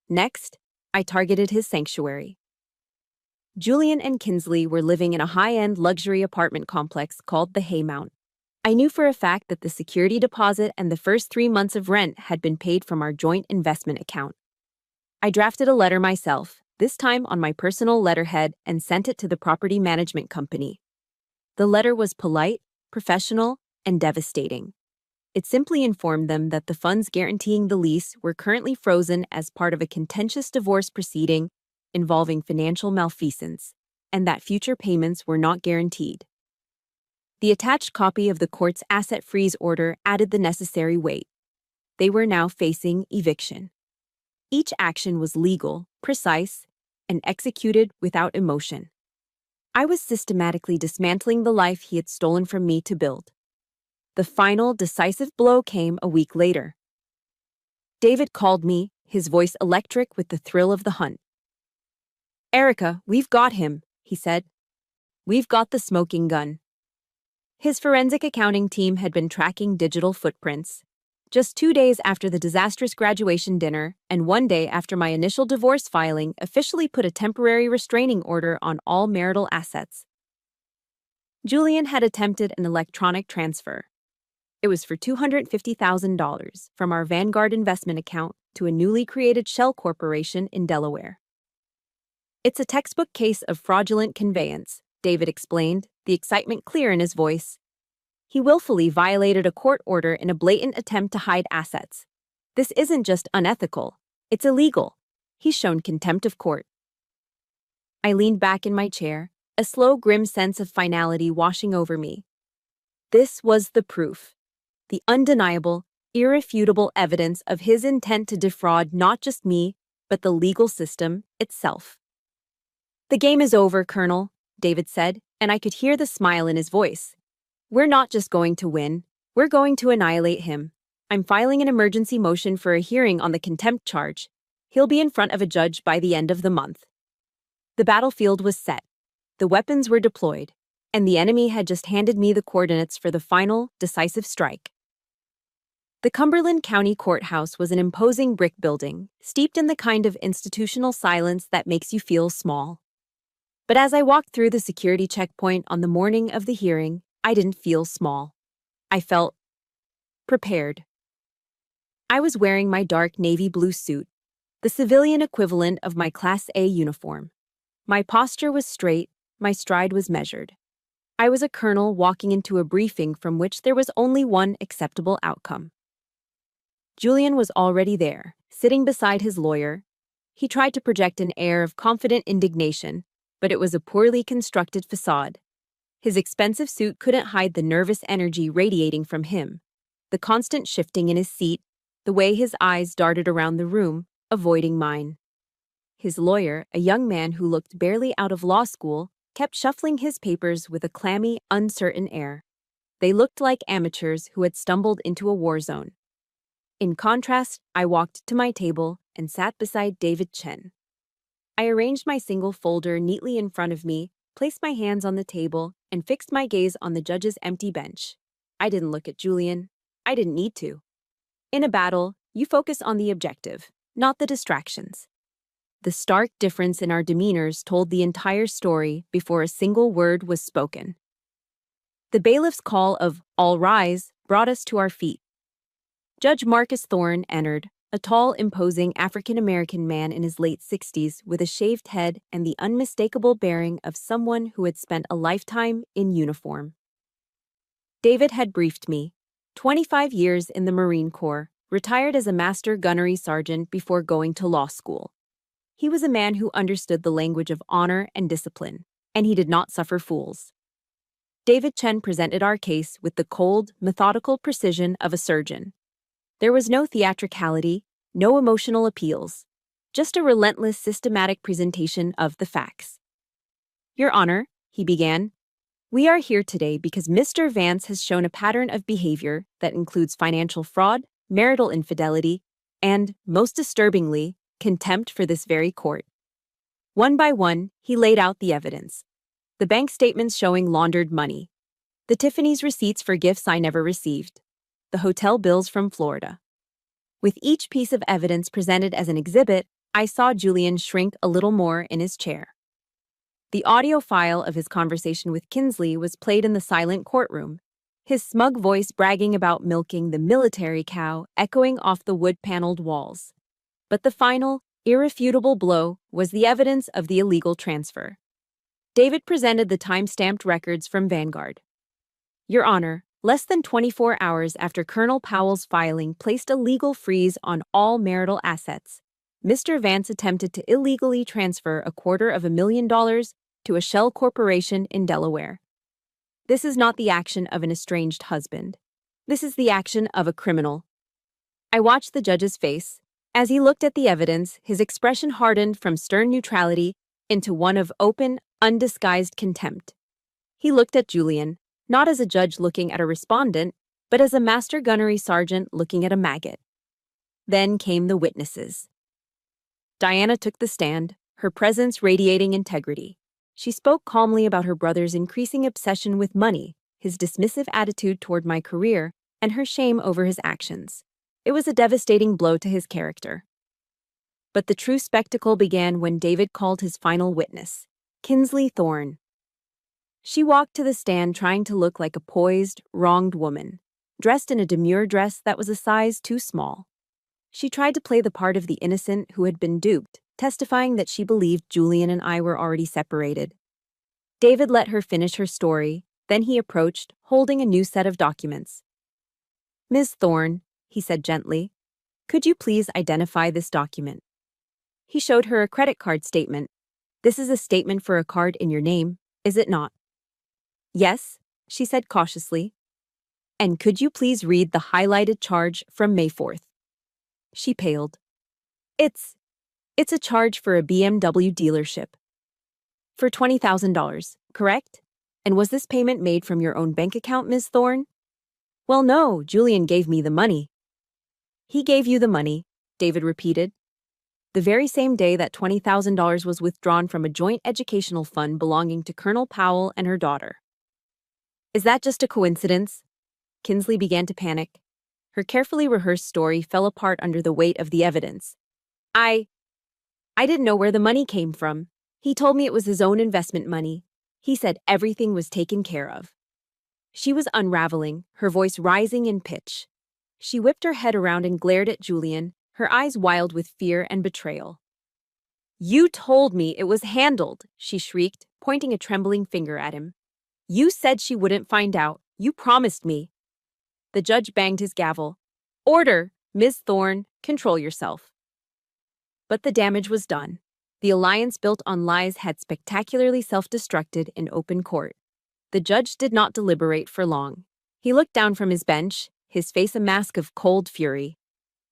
Next, I targeted his sanctuary. Julian and Kinsley were living in a high-end luxury apartment complex called the Haymount. I knew for a fact that the security deposit and the first 3 months of rent had been paid from our joint investment account. I drafted a letter myself, this time on my personal letterhead, and sent it to the property management company. The letter was polite, professional, and devastating. It simply informed them that the funds guaranteeing the lease were currently frozen as part of a contentious divorce proceeding involving financial malfeasance, and that future payments were not guaranteed. The attached copy of the court's asset freeze order added the necessary weight. They were now facing eviction. Each action was legal, precise, and executed without emotion. I was systematically dismantling the life he had stolen from me to build. The final, decisive blow came a week later. David called me, his voice electric with the thrill of the hunt. "Erica, we've got him," he said. "We've got the smoking gun." His forensic accounting team had been tracking digital footprints. Just 2 days after the disastrous graduation dinner, and 1 day after my initial divorce filing officially put a temporary restraining order on all marital assets. Julian had attempted an electronic transfer. It was for $250,000 from our Vanguard investment account to a newly created shell corporation in Delaware. "It's a textbook case of fraudulent conveyance," David explained, the excitement clear in his voice. "He willfully violated a court order in a blatant attempt to hide assets. This isn't just unethical, it's illegal. He's shown contempt of court." I leaned back in my chair, a slow, grim sense of finality washing over me. This was the proof. The undeniable, irrefutable evidence of his intent to defraud not just me, but the legal system itself. "The game is over, Colonel," David said, and I could hear the smile in his voice. "We're not just going to win, we're going to annihilate him. I'm filing an emergency motion for a hearing on the contempt charge. He'll be in front of a judge by the end of the month." The battlefield was set. The weapons were deployed, and the enemy had just handed me the coordinates for the final, decisive strike. The Cumberland County Courthouse was an imposing brick building, steeped in the kind of institutional silence that makes you feel small. But as I walked through the security checkpoint on the morning of the hearing, I didn't feel small. I felt prepared. I was wearing my dark navy blue suit, the civilian equivalent of my Class A uniform. My posture was straight, my stride was measured. I was a colonel walking into a briefing from which there was only one acceptable outcome. Julian was already there, sitting beside his lawyer. He tried to project an air of confident indignation, but it was a poorly constructed facade. His expensive suit couldn't hide the nervous energy radiating from him, the constant shifting in his seat, the way his eyes darted around the room, avoiding mine. His lawyer, a young man who looked barely out of law school, kept shuffling his papers with a clammy, uncertain air. They looked like amateurs who had stumbled into a war zone. In contrast, I walked to my table and sat beside David Chen. I arranged my single folder neatly in front of me, placed my hands on the table, and fixed my gaze on the judge's empty bench. I didn't look at Julian. I didn't need to. In a battle, you focus on the objective, not the distractions. The stark difference in our demeanors told the entire story before a single word was spoken. The bailiff's call of "all rise" brought us to our feet. Judge Marcus Thorne entered, a tall, imposing African-American man in his late 60s with a shaved head and the unmistakable bearing of someone who had spent a lifetime in uniform. David had briefed me. 25 years in the Marine Corps, retired as a master gunnery sergeant before going to law school. He was a man who understood the language of honor and discipline, and he did not suffer fools. David Chen presented our case with the cold, methodical precision of a surgeon. There was no theatricality, no emotional appeals, just a relentless, systematic presentation of the facts. "Your Honor," he began, "we are here today because Mr. Vance has shown a pattern of behavior that includes financial fraud, marital infidelity, and, most disturbingly, contempt for this very court." One by one, he laid out the evidence. The bank statements showing laundered money, The Tiffany's receipts for gifts I never received. The hotel bills from Florida. With each piece of evidence presented as an exhibit, I saw Julian shrink a little more in his chair. The audio file of his conversation with Kinsley was played in the silent courtroom, his smug voice bragging about milking the military cow echoing off the wood-paneled walls. But the final, irrefutable blow was the evidence of the illegal transfer. David presented the time-stamped records from Vanguard. Your Honor, less than 24 hours after Colonel Powell's filing placed a legal freeze on all marital assets, Mr. Vance attempted to illegally transfer $250,000 to a shell corporation in Delaware. This is not the action of an estranged husband. This is the action of a criminal. I watched the judge's face. As he looked at the evidence, his expression hardened from stern neutrality into one of open, undisguised contempt. He looked at Julian, not as a judge looking at a respondent, but as a master gunnery sergeant looking at a maggot. Then came the witnesses. Diana took the stand, her presence radiating integrity. She spoke calmly about her brother's increasing obsession with money, his dismissive attitude toward my career, and her shame over his actions. It was a devastating blow to his character. But the true spectacle began when David called his final witness, Kinsley Thorne. She walked to the stand trying to look like a poised, wronged woman, dressed in a demure dress that was a size too small. She tried to play the part of the innocent who had been duped, testifying that she believed Julian and I were already separated. David let her finish her story, then he approached, holding a new set of documents. Ms. Thorne, he said gently, could you please identify this document? He showed her a credit card statement. This is a statement for a card in your name, is it not? Yes, she said cautiously. And could you please read the highlighted charge from May 4th? She paled. It's a charge for a BMW dealership. For $20,000, correct? And was this payment made from your own bank account, Ms. Thorne? Well, no, Julian gave me the money. He gave you the money, David repeated. The very same day that $20,000 was withdrawn from a joint educational fund belonging to Colonel Powell and her daughter. Is that just a coincidence? Kinsley began to panic. Her carefully rehearsed story fell apart under the weight of the evidence. I didn't know where the money came from. He told me it was his own investment money. He said everything was taken care of. She was unraveling, her voice rising in pitch. She whipped her head around and glared at Julian, her eyes wild with fear and betrayal. You told me it was handled, she shrieked, pointing a trembling finger at him. You said she wouldn't find out. You promised me. The judge banged his gavel. Order, Ms. Thorne, control yourself. But the damage was done. The alliance built on lies had spectacularly self-destructed in open court. The judge did not deliberate for long. He looked down from his bench, his face a mask of cold fury.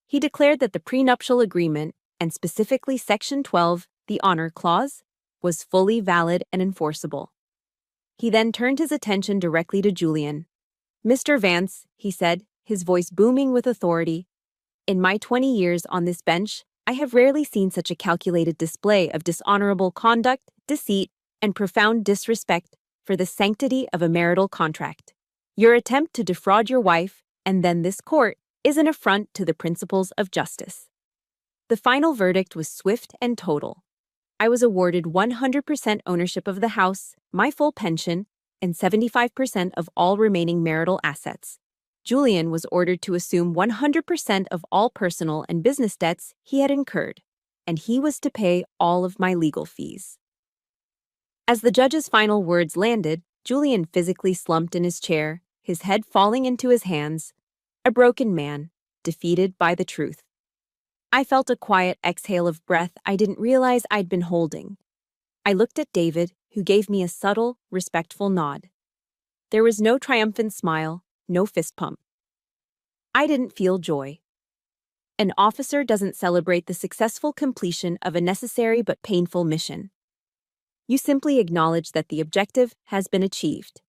He declared that the prenuptial agreement, and specifically Section 12, the Honor Clause, was fully valid and enforceable. He then turned his attention directly to Julian. Mr. Vance, he said, his voice booming with authority, in my 20 years on this bench, I have rarely seen such a calculated display of dishonorable conduct, deceit, and profound disrespect for the sanctity of a marital contract. Your attempt to defraud your wife, and then this court, is an affront to the principles of justice. The final verdict was swift and total. I was awarded 100% ownership of the house, my full pension, and 75% of all remaining marital assets. Julian was ordered to assume 100% of all personal and business debts he had incurred, and he was to pay all of my legal fees. As the judge's final words landed, Julian physically slumped in his chair, his head falling into his hands, a broken man, defeated by the truth. I felt a quiet exhale of breath I didn't realize I'd been holding. I looked at David, who gave me a subtle, respectful nod. There was no triumphant smile, no fist pump. I didn't feel joy. An officer doesn't celebrate the successful completion of a necessary but painful mission. You simply acknowledge that the objective has been achieved.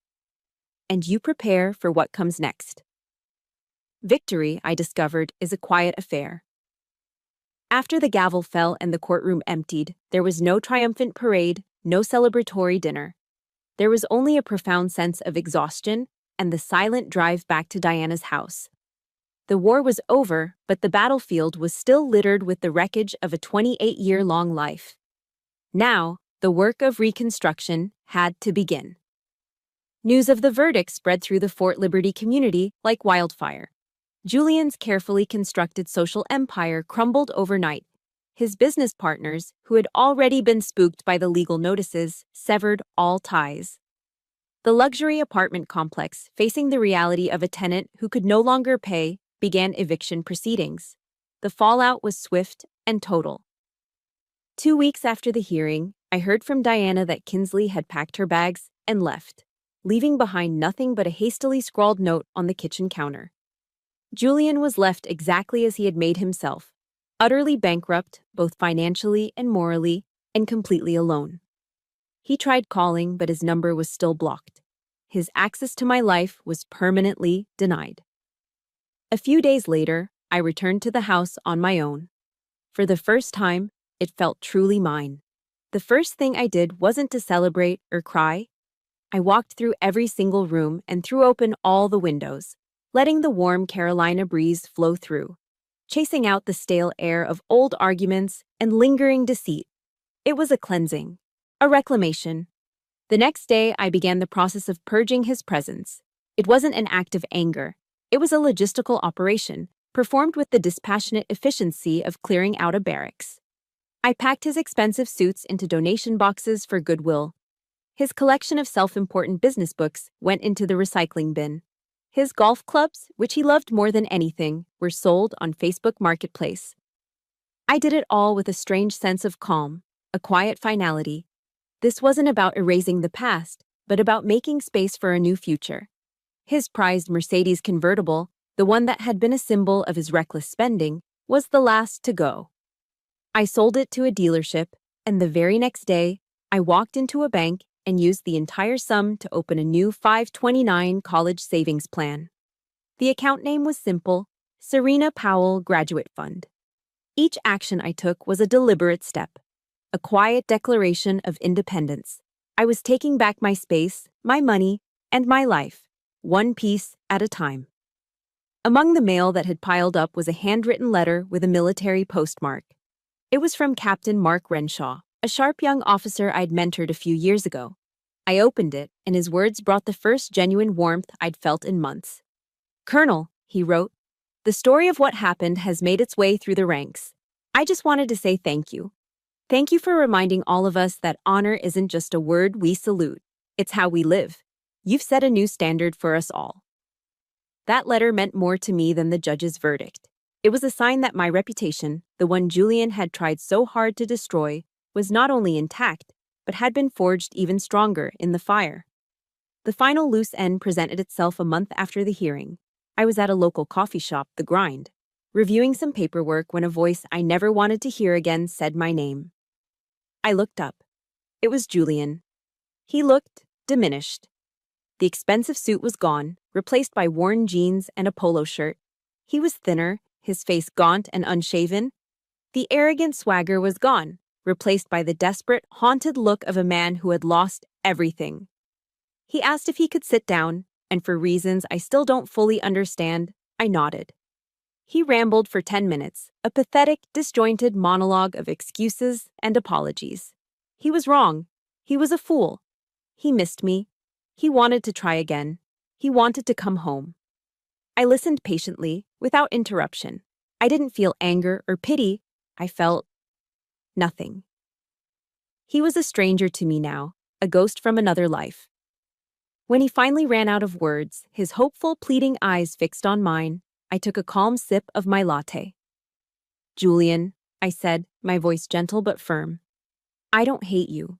And you prepare for what comes next. Victory, I discovered, is a quiet affair. After the gavel fell and the courtroom emptied, there was no triumphant parade, no celebratory dinner. There was only a profound sense of exhaustion, and the silent drive back to Diana's house. The war was over, but the battlefield was still littered with the wreckage of a 28-year-long life. Now, the work of reconstruction had to begin. News of the verdict spread through the Fort Liberty community like wildfire. Julian's carefully constructed social empire crumbled overnight. His business partners, who had already been spooked by the legal notices, severed all ties. The luxury apartment complex, facing the reality of a tenant who could no longer pay, began eviction proceedings. The fallout was swift and total. 2 weeks after the hearing, I heard from Diana that Kinsley had packed her bags and left, leaving behind nothing but a hastily scrawled note on the kitchen counter. Julian was left exactly as he had made himself, utterly bankrupt, both financially and morally, and completely alone. He tried calling, but his number was still blocked. His access to my life was permanently denied. A few days later, I returned to the house on my own. For the first time, it felt truly mine. The first thing I did wasn't to celebrate or cry. I walked through every single room and threw open all the windows, letting the warm Carolina breeze flow through, chasing out the stale air of old arguments and lingering deceit. It was a cleansing, a reclamation. The next day, I began the process of purging his presence. It wasn't an act of anger. It was a logistical operation, performed with the dispassionate efficiency of clearing out a barracks. I packed his expensive suits into donation boxes for Goodwill. His collection of self-important business books went into the recycling bin. His golf clubs, which he loved more than anything, were sold on Facebook Marketplace. I did it all with a strange sense of calm, a quiet finality. This wasn't about erasing the past, but about making space for a new future. His prized Mercedes convertible, the one that had been a symbol of his reckless spending, was the last to go. I sold it to a dealership, and the very next day, I walked into a bank and used the entire sum to open a new 529 college savings plan. The account name was simple: Serena Powell Graduate Fund. Each action I took was a deliberate step, a quiet declaration of independence. I was taking back my space, my money, and my life, one piece at a time. Among the mail that had piled up was a handwritten letter with a military postmark. It was from Captain Mark Renshaw, a sharp young officer I'd mentored a few years ago. I opened it, and his words brought the first genuine warmth I'd felt in months. "Colonel," he wrote, "the story of what happened has made its way through the ranks. I just wanted to say thank you. Thank you for reminding all of us that honor isn't just a word we salute. It's how we live. You've set a new standard for us all." That letter meant more to me than the judge's verdict. It was a sign that my reputation, the one Julian had tried so hard to destroy, was not only intact, but had been forged even stronger in the fire. The final loose end presented itself a month after the hearing. I was at a local coffee shop, The Grind, reviewing some paperwork when a voice I never wanted to hear again said my name. I looked up. It was Julian. He looked diminished. The expensive suit was gone, replaced by worn jeans and a polo shirt. He was thinner, his face gaunt and unshaven. The arrogant swagger was gone, replaced by the desperate, haunted look of a man who had lost everything. He asked if he could sit down, and for reasons I still don't fully understand, I nodded. He rambled for 10 minutes, a pathetic, disjointed monologue of excuses and apologies. He was wrong. He was a fool. He missed me. He wanted to try again. He wanted to come home. I listened patiently, without interruption. I didn't feel anger or pity. I felt nothing. He was a stranger to me now, a ghost from another life. When he finally ran out of words, his hopeful, pleading eyes fixed on mine, I took a calm sip of my latte. "Julian," I said, my voice gentle but firm, "I don't hate you.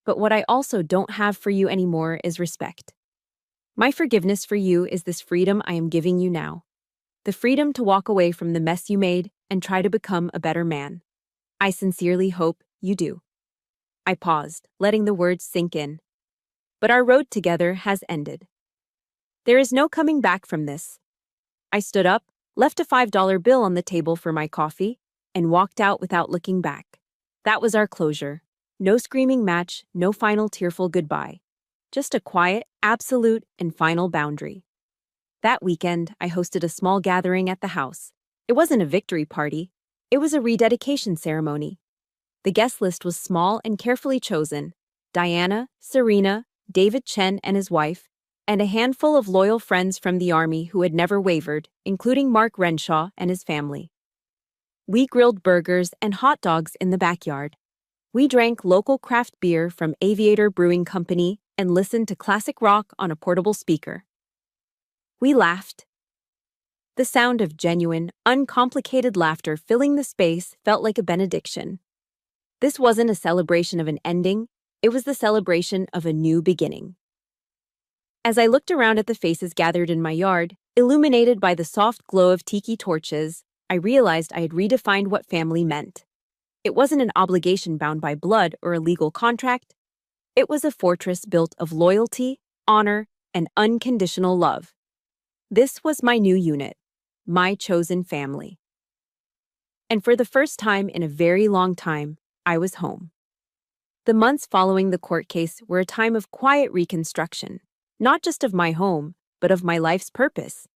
But what I also don't have for you anymore is respect. My forgiveness for you is this freedom I am giving you now. The freedom to walk away from the mess you made and try to become a better man. I sincerely hope you do." I paused, letting the words sink in. But our road together has ended. There is no coming back from this. I stood up, left a $5 bill on the table for my coffee, and walked out without looking back. That was our closure. No screaming match, no final tearful goodbye. just a quiet, absolute, and final boundary. That weekend, I hosted a small gathering at the house. It wasn't a victory party, it was a rededication ceremony. The guest list was small and carefully chosen: Diana, Serena, David Chen and his wife, and a handful of loyal friends from the Army who had never wavered, including Mark Renshaw and his family. We grilled burgers and hot dogs in the backyard. We drank local craft beer from Aviator Brewing Company and listened to classic rock on a portable speaker. We laughed. The sound of genuine, uncomplicated laughter filling the space felt like a benediction. This wasn't a celebration of an ending, it was the celebration of a new beginning. As I looked around at the faces gathered in my yard, illuminated by the soft glow of tiki torches, I realized I had redefined what family meant. It wasn't an obligation bound by blood or a legal contract. It was a fortress built of loyalty, honor, and unconditional love. This was my new unit, my chosen family. And for the first time in a very long time, I was home. The months following the court case were a time of quiet reconstruction, not just of my home, but of my life's purpose.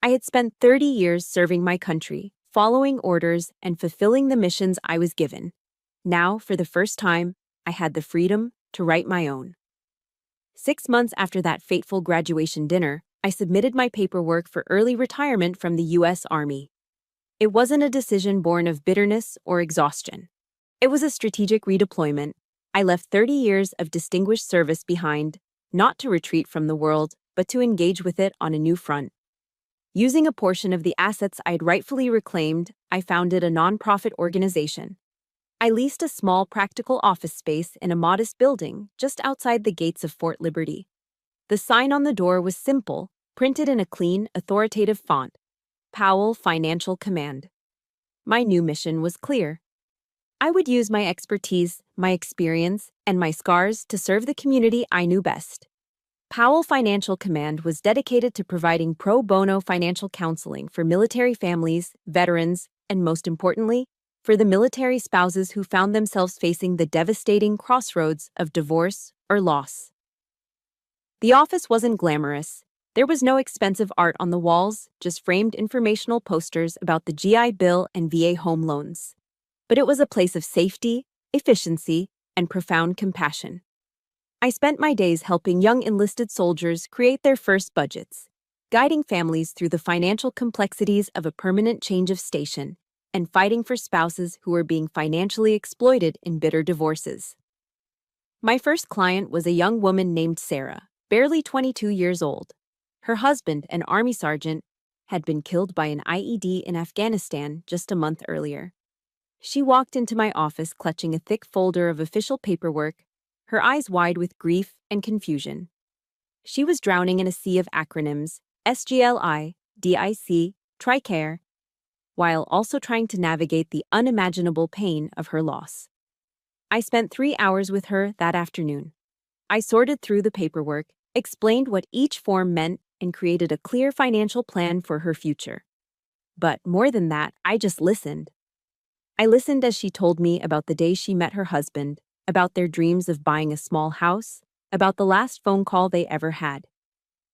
I had spent 30 years serving my country, following orders, and fulfilling the missions I was given. Now, for the first time, I had the freedom to write my own. 6 months after that fateful graduation dinner, I submitted my paperwork for early retirement from the U.S. Army. It wasn't a decision born of bitterness or exhaustion. It was a strategic redeployment. I left 30 years of distinguished service behind, not to retreat from the world, but to engage with it on a new front. Using a portion of the assets I'd rightfully reclaimed, I founded a nonprofit organization. I leased a small practical office space in a modest building just outside the gates of Fort Liberty. The sign on the door was simple, printed in a clean, authoritative font: Powell Financial Command. My new mission was clear. I would use my expertise, my experience, and my scars to serve the community I knew best. Powell Financial Command was dedicated to providing pro bono financial counseling for military families, veterans, and most importantly, for the military spouses who found themselves facing the devastating crossroads of divorce or loss. The office wasn't glamorous. There was no expensive art on the walls, just framed informational posters about the GI Bill and VA home loans. But it was a place of safety, efficiency, and profound compassion. I spent my days helping young enlisted soldiers create their first budgets, guiding families through the financial complexities of a permanent change of station, and fighting for spouses who were being financially exploited in bitter divorces. My first client was a young woman named Sarah, barely 22 years old. Her husband, an Army sergeant, had been killed by an IED in Afghanistan just a month earlier. She walked into my office clutching a thick folder of official paperwork, her eyes wide with grief and confusion. She was drowning in a sea of acronyms: SGLI, DIC, TRICARE, while also trying to navigate the unimaginable pain of her loss. I spent 3 hours with her that afternoon. I sorted through the paperwork, explained what each form meant, and created a clear financial plan for her future. But more than that, I just listened. I listened as she told me about the day she met her husband, about their dreams of buying a small house, about the last phone call they ever had.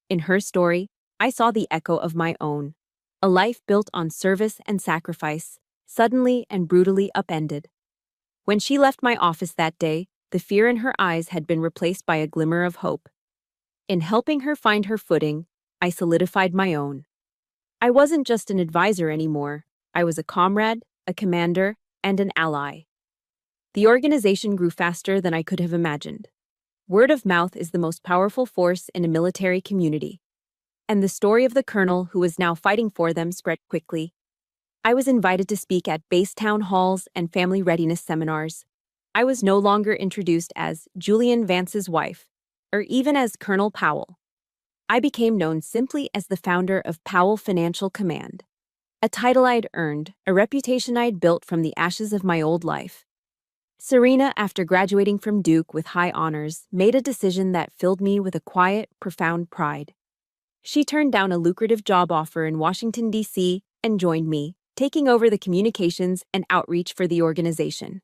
In her story, I saw the echo of my own: a life built on service and sacrifice, suddenly and brutally upended. When she left my office that day, the fear in her eyes had been replaced by a glimmer of hope. In helping her find her footing, I solidified my own. I wasn't just an advisor anymore. I was a comrade, a commander, and an ally. The organization grew faster than I could have imagined. Word of mouth is the most powerful force in a military community. And the story of the colonel who was now fighting for them spread quickly. I was invited to speak at base town halls and family readiness seminars. I was no longer introduced as Julian Vance's wife, or even as Colonel Powell. I became known simply as the founder of Powell Financial Command, a title I'd earned, a reputation I'd built from the ashes of my old life. Serena, after graduating from Duke with high honors, made a decision that filled me with a quiet, profound pride. She turned down a lucrative job offer in Washington, D.C., and joined me, taking over the communications and outreach for the organization.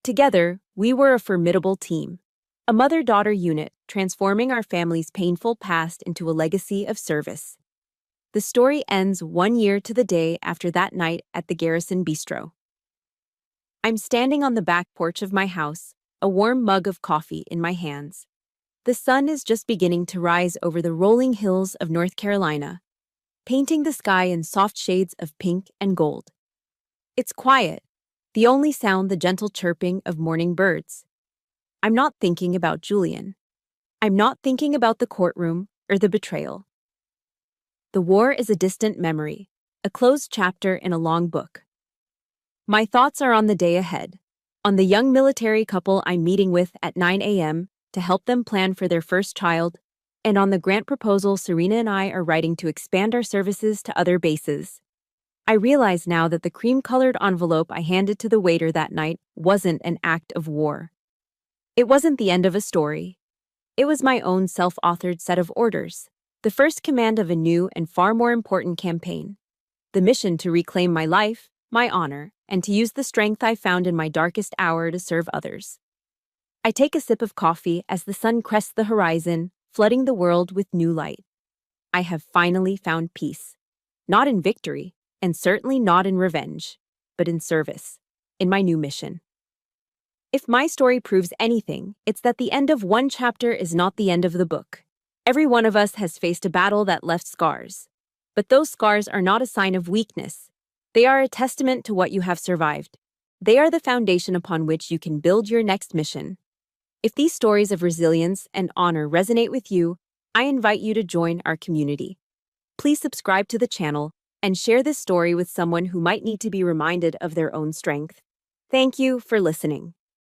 Together, we were a formidable team. A mother-daughter unit, transforming our family's painful past into a legacy of service. The story ends 1 year to the day after that night at the Garrison Bistro. I'm standing on the back porch of my house, a warm mug of coffee in my hands. The sun is just beginning to rise over the rolling hills of North Carolina, painting the sky in soft shades of pink and gold. It's quiet, the only sound the gentle chirping of morning birds. I'm not thinking about Julian. I'm not thinking about the courtroom or the betrayal. The war is a distant memory, a closed chapter in a long book. My thoughts are on the day ahead, on the young military couple I'm meeting with at 9 a.m. to help them plan for their first child, and on the grant proposal Serena and I are writing to expand our services to other bases. I realize now that the cream-colored envelope I handed to the waiter that night wasn't an act of war. It wasn't the end of a story. It was my own self-authored set of orders, the first command of a new and far more important campaign. The mission to reclaim my life, my honor, and to use the strength I found in my darkest hour to serve others. I take a sip of coffee as the sun crests the horizon, flooding the world with new light. I have finally found peace. Not in victory, and certainly not in revenge, but in service, in my new mission. If my story proves anything, it's that the end of one chapter is not the end of the book. Every one of us has faced a battle that left scars. But those scars are not a sign of weakness. They are a testament to what you have survived. They are the foundation upon which you can build your next mission. If these stories of resilience and honor resonate with you, I invite you to join our community. Please subscribe to the channel and share this story with someone who might need to be reminded of their own strength. Thank you for listening.